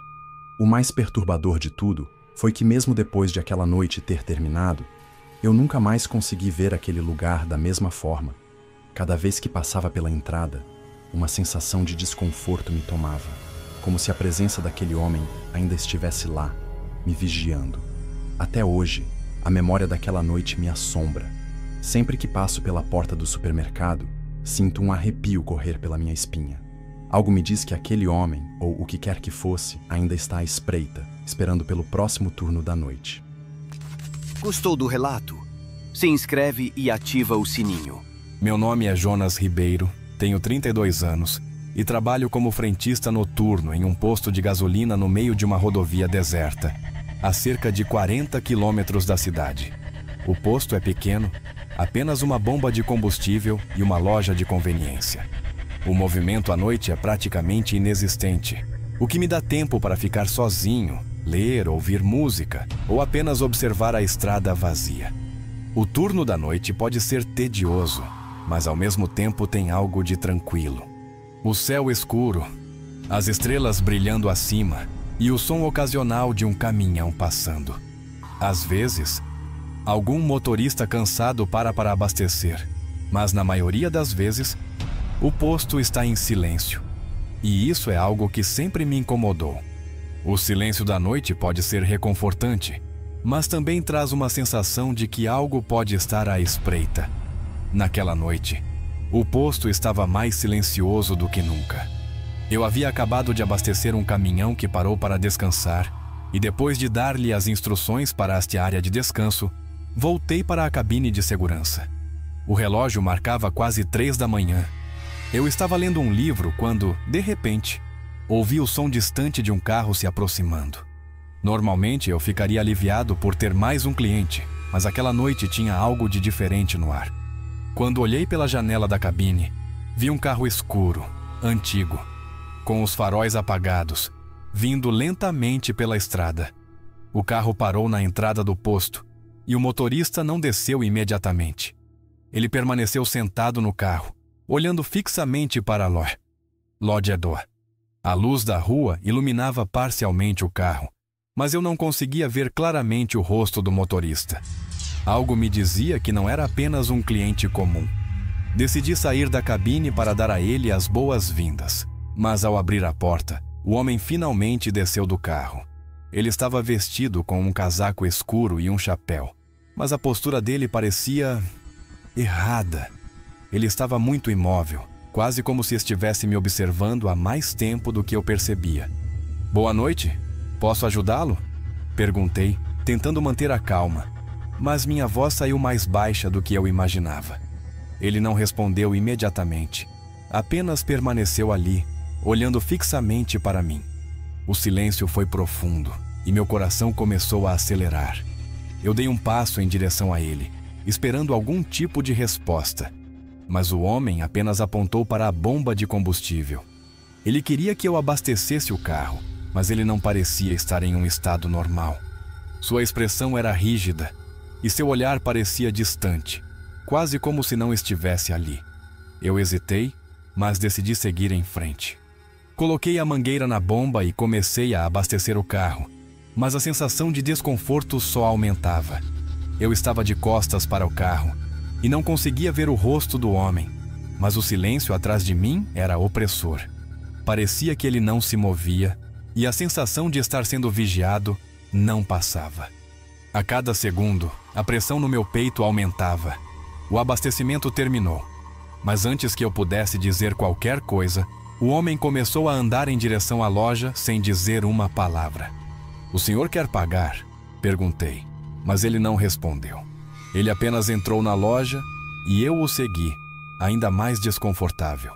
O mais perturbador de tudo foi que mesmo depois de aquela noite ter terminado, eu nunca mais consegui ver aquele lugar da mesma forma. Cada vez que passava pela entrada, uma sensação de desconforto me tomava, como se a presença daquele homem ainda estivesse lá, me vigiando. Até hoje, a memória daquela noite me assombra. Sempre que passo pela porta do supermercado, sinto um arrepio correr pela minha espinha. Algo me diz que aquele homem, ou o que quer que fosse, ainda está à espreita, esperando pelo próximo turno da noite. Gostou do relato? Se inscreve e ativa o sininho. Meu nome é Jonas Ribeiro, tenho 32 anos e trabalho como frentista noturno em um posto de gasolina no meio de uma rodovia deserta, a cerca de 40 quilômetros da cidade. O posto é pequeno, apenas uma bomba de combustível e uma loja de conveniência. O movimento à noite é praticamente inexistente, o que me dá tempo para ficar sozinho, ler, ouvir música ou apenas observar a estrada vazia. O turno da noite pode ser tedioso, mas ao mesmo tempo tem algo de tranquilo. O céu escuro, as estrelas brilhando acima e o som ocasional de um caminhão passando. Às vezes, algum motorista cansado para abastecer, mas na maioria das vezes, o posto está em silêncio. E isso é algo que sempre me incomodou. O silêncio da noite pode ser reconfortante, mas também traz uma sensação de que algo pode estar à espreita. Naquela noite, o posto estava mais silencioso do que nunca. Eu havia acabado de abastecer um caminhão que parou para descansar, e depois de dar-lhe as instruções para a área de descanso, voltei para a cabine de segurança. O relógio marcava quase 3 da manhã. Eu estava lendo um livro quando, de repente, ouvi o som distante de um carro se aproximando. Normalmente eu ficaria aliviado por ter mais um cliente, mas aquela noite tinha algo de diferente no ar. Quando olhei pela janela da cabine, vi um carro escuro, antigo, com os faróis apagados, vindo lentamente pela estrada. O carro parou na entrada do posto e o motorista não desceu imediatamente. Ele permaneceu sentado no carro, olhando fixamente para Lodjedor. A luz da rua iluminava parcialmente o carro, mas eu não conseguia ver claramente o rosto do motorista. Algo me dizia que não era apenas um cliente comum. Decidi sair da cabine para dar a ele as boas-vindas, mas ao abrir a porta, o homem finalmente desceu do carro. Ele estava vestido com um casaco escuro e um chapéu, mas a postura dele parecia errada. Ele estava muito imóvel, quase como se estivesse me observando há mais tempo do que eu percebia. "Boa noite, posso ajudá-lo?" Perguntei, tentando manter a calma, mas minha voz saiu mais baixa do que eu imaginava. Ele não respondeu imediatamente. Apenas permaneceu ali, olhando fixamente para mim. O silêncio foi profundo e meu coração começou a acelerar. Eu dei um passo em direção a ele, esperando algum tipo de resposta. Mas o homem apenas apontou para a bomba de combustível. Ele queria que eu abastecesse o carro, mas ele não parecia estar em um estado normal. Sua expressão era rígida e seu olhar parecia distante, quase como se não estivesse ali. Eu hesitei, mas decidi seguir em frente. Coloquei a mangueira na bomba e comecei a abastecer o carro, mas a sensação de desconforto só aumentava. Eu estava de costas para o carro e não conseguia ver o rosto do homem, mas o silêncio atrás de mim era opressor. Parecia que ele não se movia e a sensação de estar sendo vigiado não passava. A cada segundo, a pressão no meu peito aumentava. O abastecimento terminou, mas antes que eu pudesse dizer qualquer coisa, o homem começou a andar em direção à loja sem dizer uma palavra. "O senhor quer pagar?" perguntei, mas ele não respondeu. Ele apenas entrou na loja e eu o segui, ainda mais desconfortável.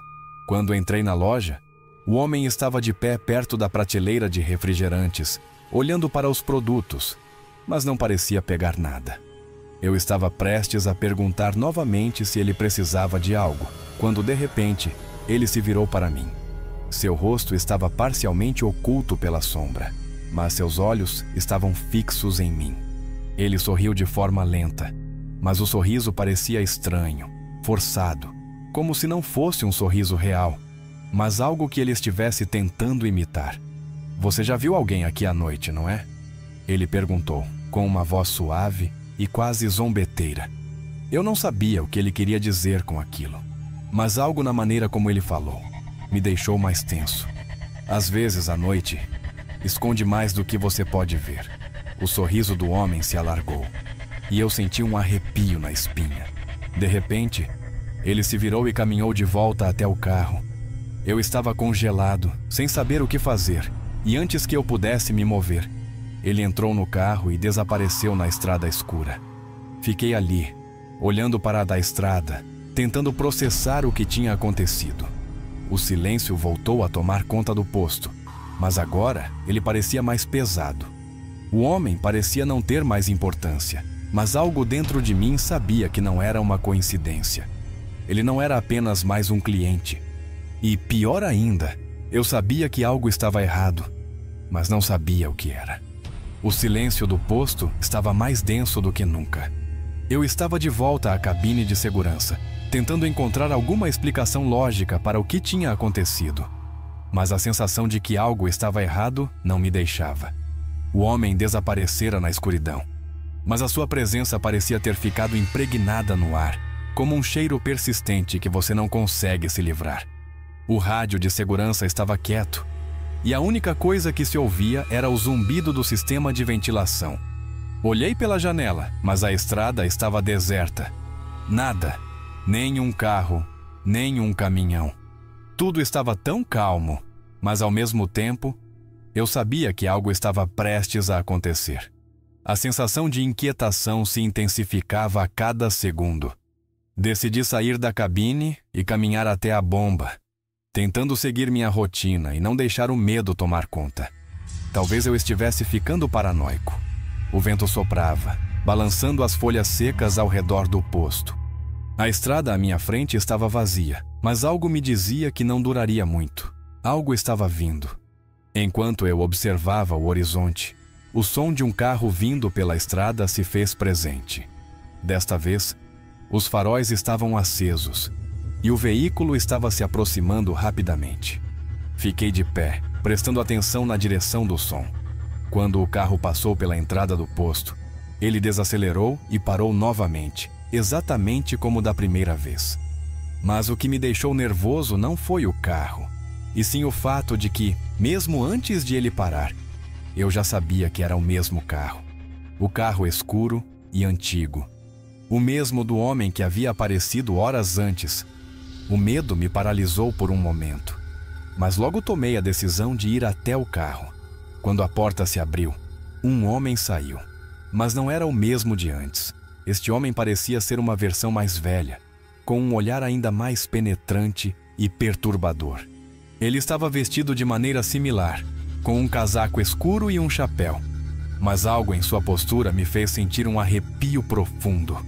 Quando entrei na loja, o homem estava de pé perto da prateleira de refrigerantes, olhando para os produtos, mas não parecia pegar nada. Eu estava prestes a perguntar novamente se ele precisava de algo, quando de repente ele se virou para mim. Seu rosto estava parcialmente oculto pela sombra, mas seus olhos estavam fixos em mim. Ele sorriu de forma lenta, mas o sorriso parecia estranho, forçado, como se não fosse um sorriso real, mas algo que ele estivesse tentando imitar. "Você já viu alguém aqui à noite, não é?" Ele perguntou, com uma voz suave e quase zombeteira. Eu não sabia o que ele queria dizer com aquilo, mas algo na maneira como ele falou me deixou mais tenso. Às vezes, à noite, esconde mais do que você pode ver. O sorriso do homem se alargou e eu senti um arrepio na espinha. De repente, ele se virou e caminhou de volta até o carro. Eu estava congelado, sem saber o que fazer, e antes que eu pudesse me mover, ele entrou no carro e desapareceu na estrada escura. Fiquei ali, olhando para a da estrada, tentando processar o que tinha acontecido. O silêncio voltou a tomar conta do posto, mas agora ele parecia mais pesado. O homem parecia não ter mais importância, mas algo dentro de mim sabia que não era uma coincidência. Ele não era apenas mais um cliente. E, pior ainda, eu sabia que algo estava errado, mas não sabia o que era. O silêncio do posto estava mais denso do que nunca. Eu estava de volta à cabine de segurança, tentando encontrar alguma explicação lógica para o que tinha acontecido. Mas a sensação de que algo estava errado não me deixava. O homem desaparecera na escuridão, mas a sua presença parecia ter ficado impregnada no ar, como um cheiro persistente que você não consegue se livrar. O rádio de segurança estava quieto, e a única coisa que se ouvia era o zumbido do sistema de ventilação. Olhei pela janela, mas a estrada estava deserta. Nada, nem um carro, nem um caminhão. Tudo estava tão calmo, mas ao mesmo tempo, eu sabia que algo estava prestes a acontecer. A sensação de inquietação se intensificava a cada segundo. Decidi sair da cabine e caminhar até a bomba, tentando seguir minha rotina e não deixar o medo tomar conta. Talvez eu estivesse ficando paranoico. O vento soprava, balançando as folhas secas ao redor do posto. A estrada à minha frente estava vazia, mas algo me dizia que não duraria muito. Algo estava vindo. Enquanto eu observava o horizonte, o som de um carro vindo pela estrada se fez presente. Desta vez, os faróis estavam acesos e o veículo estava se aproximando rapidamente. Fiquei de pé, prestando atenção na direção do som. Quando o carro passou pela entrada do posto, ele desacelerou e parou novamente, exatamente como da primeira vez. Mas o que me deixou nervoso não foi o carro, e sim o fato de que, mesmo antes de ele parar, eu já sabia que era o mesmo carro. O carro escuro e antigo. O mesmo do homem que havia aparecido horas antes. O medo me paralisou por um momento, mas logo tomei a decisão de ir até o carro. Quando a porta se abriu, um homem saiu, mas não era o mesmo de antes. Este homem parecia ser uma versão mais velha. com um olhar ainda mais penetrante e perturbador. Ele estava vestido de maneira similar, com um casaco escuro e um chapéu, mas algo em sua postura me fez sentir um arrepio profundo.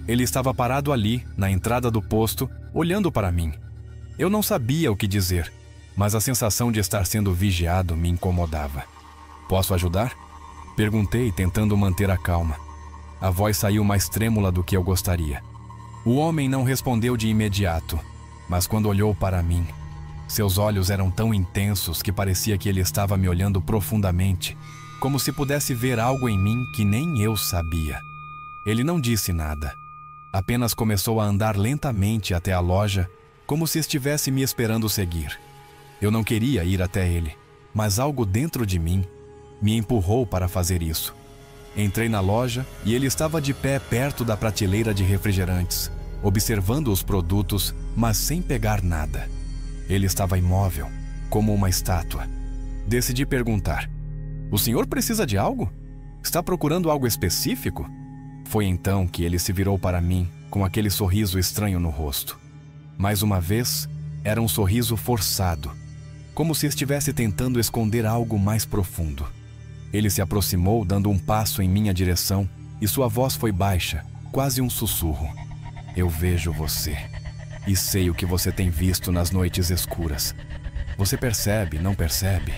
Ele estava parado ali, na entrada do posto, olhando para mim. Eu não sabia o que dizer, mas a sensação de estar sendo vigiado me incomodava. "Posso ajudar?" Perguntei, tentando manter a calma. A voz saiu mais trêmula do que eu gostaria. O homem não respondeu de imediato, mas quando olhou para mim, seus olhos eram tão intensos que parecia que ele estava me olhando profundamente, como se pudesse ver algo em mim que nem eu sabia. Ele não disse nada. Apenas começou a andar lentamente até a loja, como se estivesse me esperando seguir. Eu não queria ir até ele, mas algo dentro de mim me empurrou para fazer isso. Entrei na loja e ele estava de pé perto da prateleira de refrigerantes, observando os produtos, mas sem pegar nada. Ele estava imóvel, como uma estátua. Decidi perguntar: "O senhor precisa de algo? Está procurando algo específico?" Foi então que ele se virou para mim com aquele sorriso estranho no rosto. Mais uma vez, era um sorriso forçado, como se estivesse tentando esconder algo mais profundo. Ele se aproximou, dando um passo em minha direção, e sua voz foi baixa, quase um sussurro. "Eu vejo você, e sei o que você tem visto nas noites escuras. Você percebe, não percebe?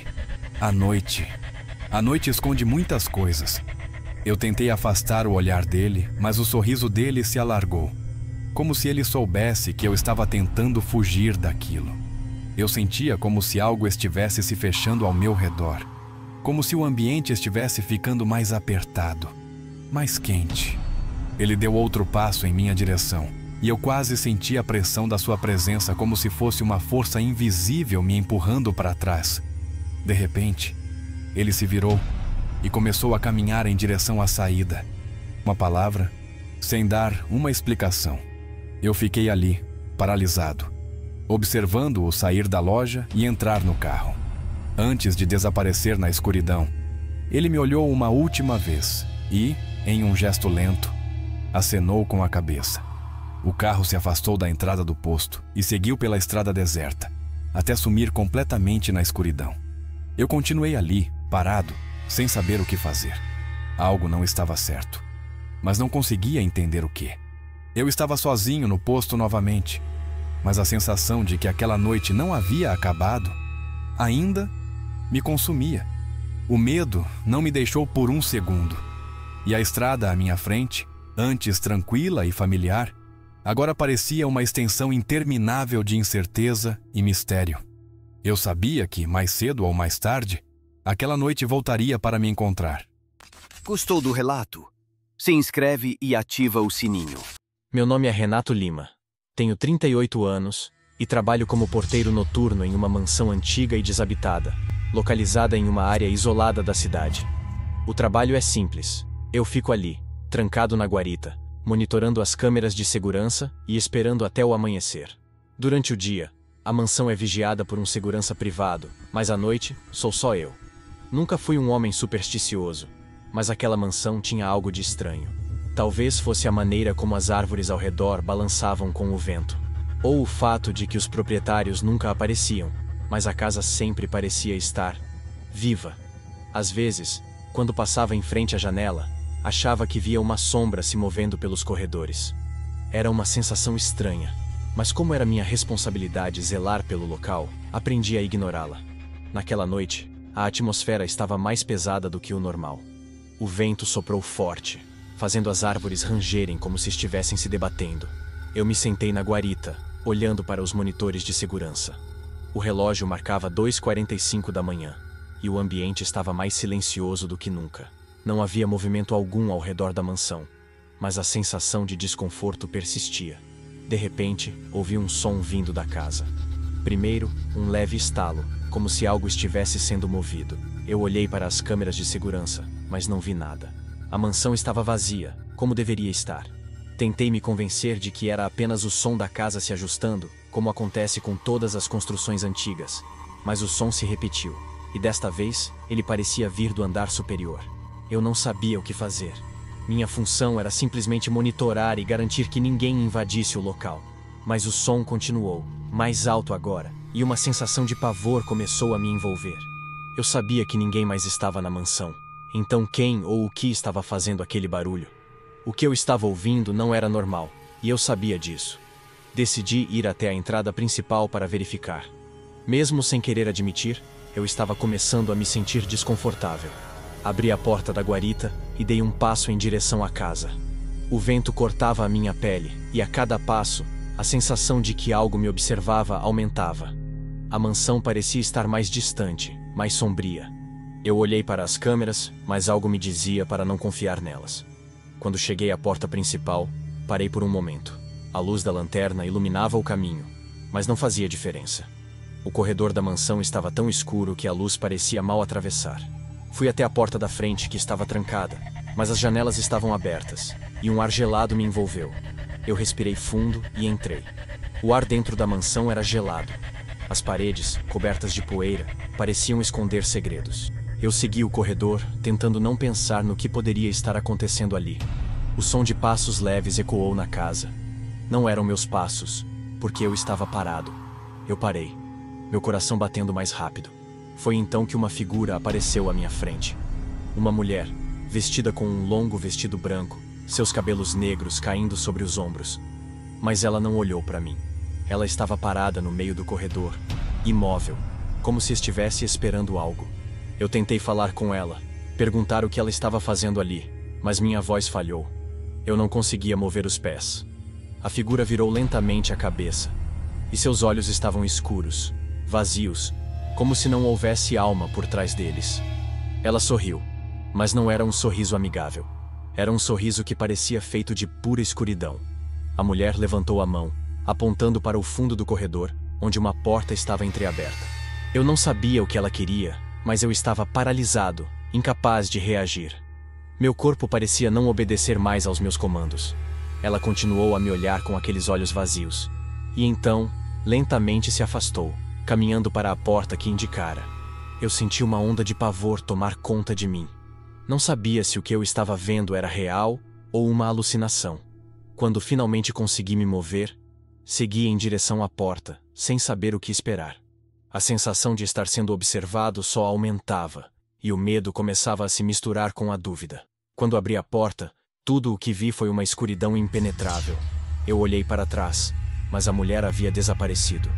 A noite esconde muitas coisas." Eu tentei afastar o olhar dele, mas o sorriso dele se alargou, como se ele soubesse que eu estava tentando fugir daquilo. Eu sentia como se algo estivesse se fechando ao meu redor, como se o ambiente estivesse ficando mais apertado, mais quente. Ele deu outro passo em minha direção, e eu quase senti a pressão da sua presença como se fosse uma força invisível me empurrando para trás. De repente, ele se virou e começou a caminhar em direção à saída. Uma palavra, sem dar uma explicação. Eu fiquei ali, paralisado, observando-o sair da loja e entrar no carro. Antes de desaparecer na escuridão, ele me olhou uma última vez e, em um gesto lento, acenou com a cabeça. O carro se afastou da entrada do posto e seguiu pela estrada deserta, até sumir completamente na escuridão. Eu continuei ali, parado, sem saber o que fazer. Algo não estava certo, mas não conseguia entender o que. Eu estava sozinho no posto novamente, mas a sensação de que aquela noite não havia acabado ainda me consumia. O medo não me deixou por um segundo, e a estrada à minha frente, antes tranquila e familiar, agora parecia uma extensão interminável de incerteza e mistério. Eu sabia que, mais cedo ou mais tarde, aquela noite voltaria para me encontrar. Gostou do relato? Se inscreve e ativa o sininho. Meu nome é Renato Lima. Tenho 38 anos e trabalho como porteiro noturno em uma mansão antiga e desabitada, localizada em uma área isolada da cidade. O trabalho é simples. Eu fico ali, trancado na guarita, monitorando as câmeras de segurança e esperando até o amanhecer. Durante o dia, a mansão é vigiada por um segurança privado, mas à noite sou só eu. Nunca fui um homem supersticioso, mas aquela mansão tinha algo de estranho. Talvez fosse a maneira como as árvores ao redor balançavam com o vento, ou o fato de que os proprietários nunca apareciam, mas a casa sempre parecia estar viva. Às vezes, quando passava em frente à janela, achava que via uma sombra se movendo pelos corredores. Era uma sensação estranha, mas como era minha responsabilidade zelar pelo local, aprendi a ignorá-la. Naquela noite, a atmosfera estava mais pesada do que o normal. O vento soprou forte, fazendo as árvores rangerem como se estivessem se debatendo. Eu me sentei na guarita, olhando para os monitores de segurança. O relógio marcava 2h45 da manhã, e o ambiente estava mais silencioso do que nunca. Não havia movimento algum ao redor da mansão, mas a sensação de desconforto persistia. De repente, ouvi um som vindo da casa. Primeiro, um leve estalo, como se algo estivesse sendo movido. Eu olhei para as câmeras de segurança, mas não vi nada. A mansão estava vazia, como deveria estar. Tentei me convencer de que era apenas o som da casa se ajustando, como acontece com todas as construções antigas. Mas o som se repetiu, e desta vez, ele parecia vir do andar superior. Eu não sabia o que fazer. Minha função era simplesmente monitorar e garantir que ninguém invadisse o local. Mas o som continuou, mais alto agora, e uma sensação de pavor começou a me envolver. Eu sabia que ninguém mais estava na mansão. Então quem ou o que estava fazendo aquele barulho? O que eu estava ouvindo não era normal, e eu sabia disso. Decidi ir até a entrada principal para verificar. Mesmo sem querer admitir, eu estava começando a me sentir desconfortável. Abri a porta da guarita e dei um passo em direção à casa. O vento cortava a minha pele, e a cada passo, a sensação de que algo me observava aumentava. A mansão parecia estar mais distante, mais sombria. Eu olhei para as câmeras, mas algo me dizia para não confiar nelas. Quando cheguei à porta principal, parei por um momento. A luz da lanterna iluminava o caminho, mas não fazia diferença. O corredor da mansão estava tão escuro que a luz parecia mal atravessar. Fui até a porta da frente, que estava trancada, mas as janelas estavam abertas, e um ar gelado me envolveu. Eu respirei fundo e entrei. O ar dentro da mansão era gelado. As paredes, cobertas de poeira, pareciam esconder segredos. Eu segui o corredor, tentando não pensar no que poderia estar acontecendo ali. O som de passos leves ecoou na casa. Não eram meus passos, porque eu estava parado. Eu parei, meu coração batendo mais rápido. Foi então que uma figura apareceu à minha frente. Uma mulher, vestida com um longo vestido branco, seus cabelos negros caindo sobre os ombros. Mas ela não olhou para mim. Ela estava parada no meio do corredor, imóvel, como se estivesse esperando algo. Eu tentei falar com ela, perguntar o que ela estava fazendo ali, mas minha voz falhou. Eu não conseguia mover os pés. A figura virou lentamente a cabeça, e seus olhos estavam escuros, vazios, como se não houvesse alma por trás deles. Ela sorriu, mas não era um sorriso amigável. Era um sorriso que parecia feito de pura escuridão. A mulher levantou a mão, apontando para o fundo do corredor, onde uma porta estava entreaberta. Eu não sabia o que ela queria, mas eu estava paralisado, incapaz de reagir. Meu corpo parecia não obedecer mais aos meus comandos. Ela continuou a me olhar com aqueles olhos vazios. E então, lentamente se afastou, caminhando para a porta que indicara. Eu senti uma onda de pavor tomar conta de mim. Não sabia se o que eu estava vendo era real ou uma alucinação. Quando finalmente consegui me mover, segui em direção à porta, sem saber o que esperar. A sensação de estar sendo observado só aumentava, e o medo começava a se misturar com a dúvida. Quando abri a porta, tudo o que vi foi uma escuridão impenetrável. Eu olhei para trás, mas a mulher havia desaparecido.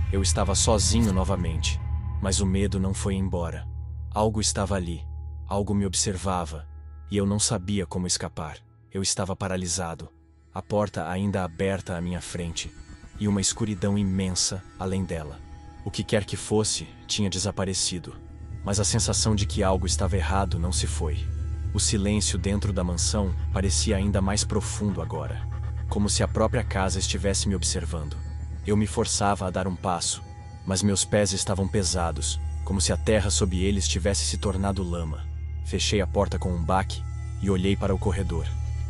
Eu estava sozinho novamente, mas o medo não foi embora. Algo estava ali, algo me observava, e eu não sabia como escapar. Eu estava paralisado, a porta ainda aberta à minha frente, e uma escuridão imensa além dela. O que quer que fosse, tinha desaparecido, mas a sensação de que algo estava errado não se foi. O silêncio dentro da mansão parecia ainda mais profundo agora, como se a própria casa estivesse me observando. Eu me forçava a dar um passo, mas meus pés estavam pesados, como se a terra sob eles tivesse se tornado lama. Fechei a porta com um baque e olhei para o corredor.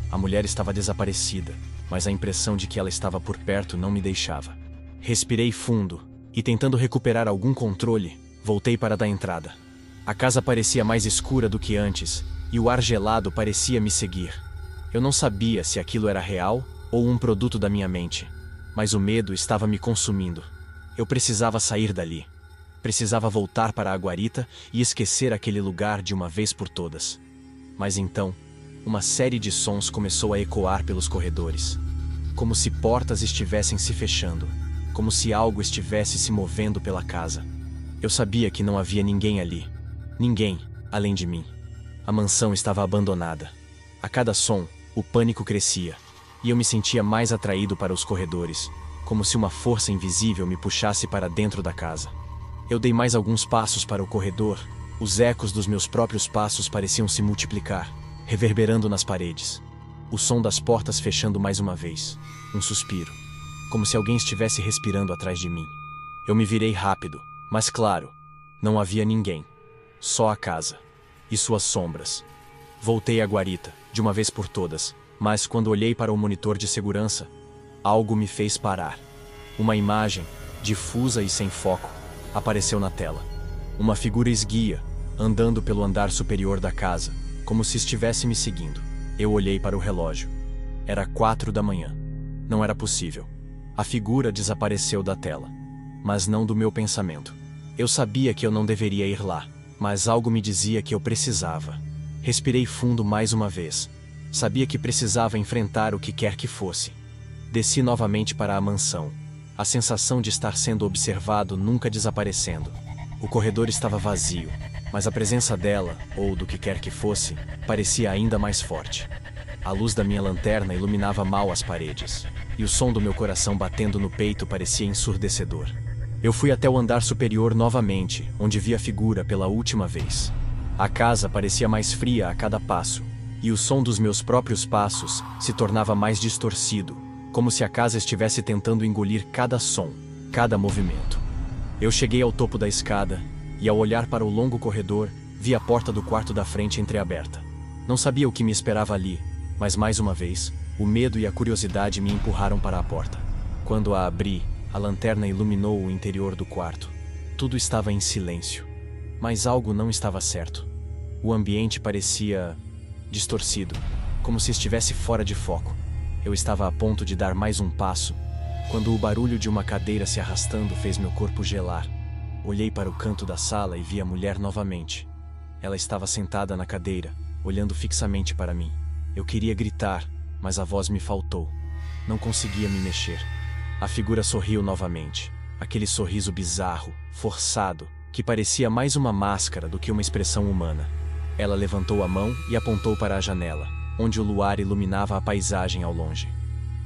A mulher estava desaparecida, mas a impressão de que ela estava por perto não me deixava. Respirei fundo e, tentando recuperar algum controle, voltei para da entrada. A casa parecia mais escura do que antes, e o ar gelado parecia me seguir. Eu não sabia se aquilo era real ou um produto da minha mente, mas o medo estava me consumindo. Eu precisava sair dali. Precisava voltar para a guarita e esquecer aquele lugar de uma vez por todas. Mas então, uma série de sons começou a ecoar pelos corredores, como se portas estivessem se fechando, como se algo estivesse se movendo pela casa. Eu sabia que não havia ninguém ali. Ninguém, além de mim. A mansão estava abandonada. A cada som, o pânico crescia, e eu me sentia mais atraído para os corredores, como se uma força invisível me puxasse para dentro da casa. Eu dei mais alguns passos para o corredor. Os ecos dos meus próprios passos pareciam se multiplicar, reverberando nas paredes. O som das portas fechando mais uma vez. Um suspiro, como se alguém estivesse respirando atrás de mim. Eu me virei rápido, mas claro, não havia ninguém. Só a casa e suas sombras. Voltei à guarita, de uma vez por todas, mas quando olhei para o monitor de segurança, algo me fez parar. Uma imagem, difusa e sem foco, apareceu na tela. Uma figura esguia, andando pelo andar superior da casa, como se estivesse me seguindo. Eu olhei para o relógio. Era 4 da manhã. Não era possível. A figura desapareceu da tela, mas não do meu pensamento. Eu sabia que eu não deveria ir lá, mas algo me dizia que eu precisava. Respirei fundo mais uma vez. Sabia que precisava enfrentar o que quer que fosse. Desci novamente para a mansão, a sensação de estar sendo observado nunca desaparecendo. O corredor estava vazio, mas a presença dela, ou do que quer que fosse, parecia ainda mais forte. A luz da minha lanterna iluminava mal as paredes, e o som do meu coração batendo no peito parecia ensurdecedor. Eu fui até o andar superior novamente, onde vi a figura pela última vez. A casa parecia mais fria a cada passo, e o som dos meus próprios passos se tornava mais distorcido, como se a casa estivesse tentando engolir cada som, cada movimento. Eu cheguei ao topo da escada, e ao olhar para o longo corredor, vi a porta do quarto da frente entreaberta. Não sabia o que me esperava ali, mas mais uma vez, o medo e a curiosidade me empurraram para a porta. Quando a abri, a lanterna iluminou o interior do quarto. Tudo estava em silêncio, mas algo não estava certo. O ambiente parecia distorcido, como se estivesse fora de foco. Eu estava a ponto de dar mais um passo, quando o barulho de uma cadeira se arrastando fez meu corpo gelar. Olhei para o canto da sala e vi a mulher novamente. Ela estava sentada na cadeira, olhando fixamente para mim. Eu queria gritar, mas a voz me faltou. Não conseguia me mexer. A figura sorriu novamente. Aquele sorriso bizarro, forçado, que parecia mais uma máscara do que uma expressão humana. Ela levantou a mão e apontou para a janela, onde o luar iluminava a paisagem ao longe.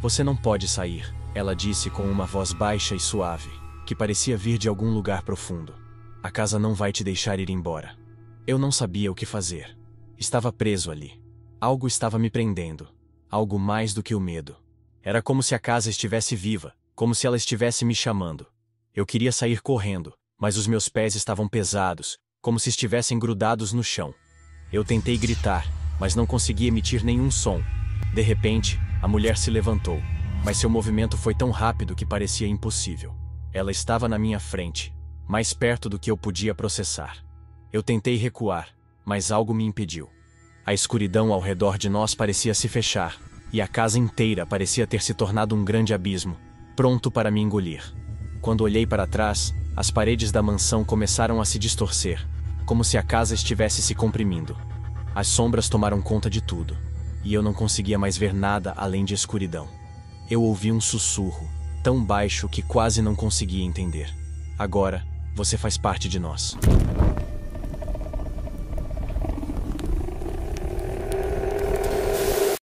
"Você não pode sair", ela disse com uma voz baixa e suave, que parecia vir de algum lugar profundo. "A casa não vai te deixar ir embora." Eu não sabia o que fazer. Estava preso ali. Algo estava me prendendo. Algo mais do que o medo. Era como se a casa estivesse viva, como se ela estivesse me chamando. Eu queria sair correndo, mas os meus pés estavam pesados, como se estivessem grudados no chão. Eu tentei gritar, mas não conseguia emitir nenhum som. De repente, a mulher se levantou, mas seu movimento foi tão rápido que parecia impossível. Ela estava na minha frente, mais perto do que eu podia processar. Eu tentei recuar, mas algo me impediu. A escuridão ao redor de nós parecia se fechar, e a casa inteira parecia ter se tornado um grande abismo, pronto para me engolir. Quando olhei para trás, as paredes da mansão começaram a se distorcer, como se a casa estivesse se comprimindo. As sombras tomaram conta de tudo, e eu não conseguia mais ver nada além de escuridão. Eu ouvi um sussurro, tão baixo que quase não conseguia entender. "Agora, você faz parte de nós."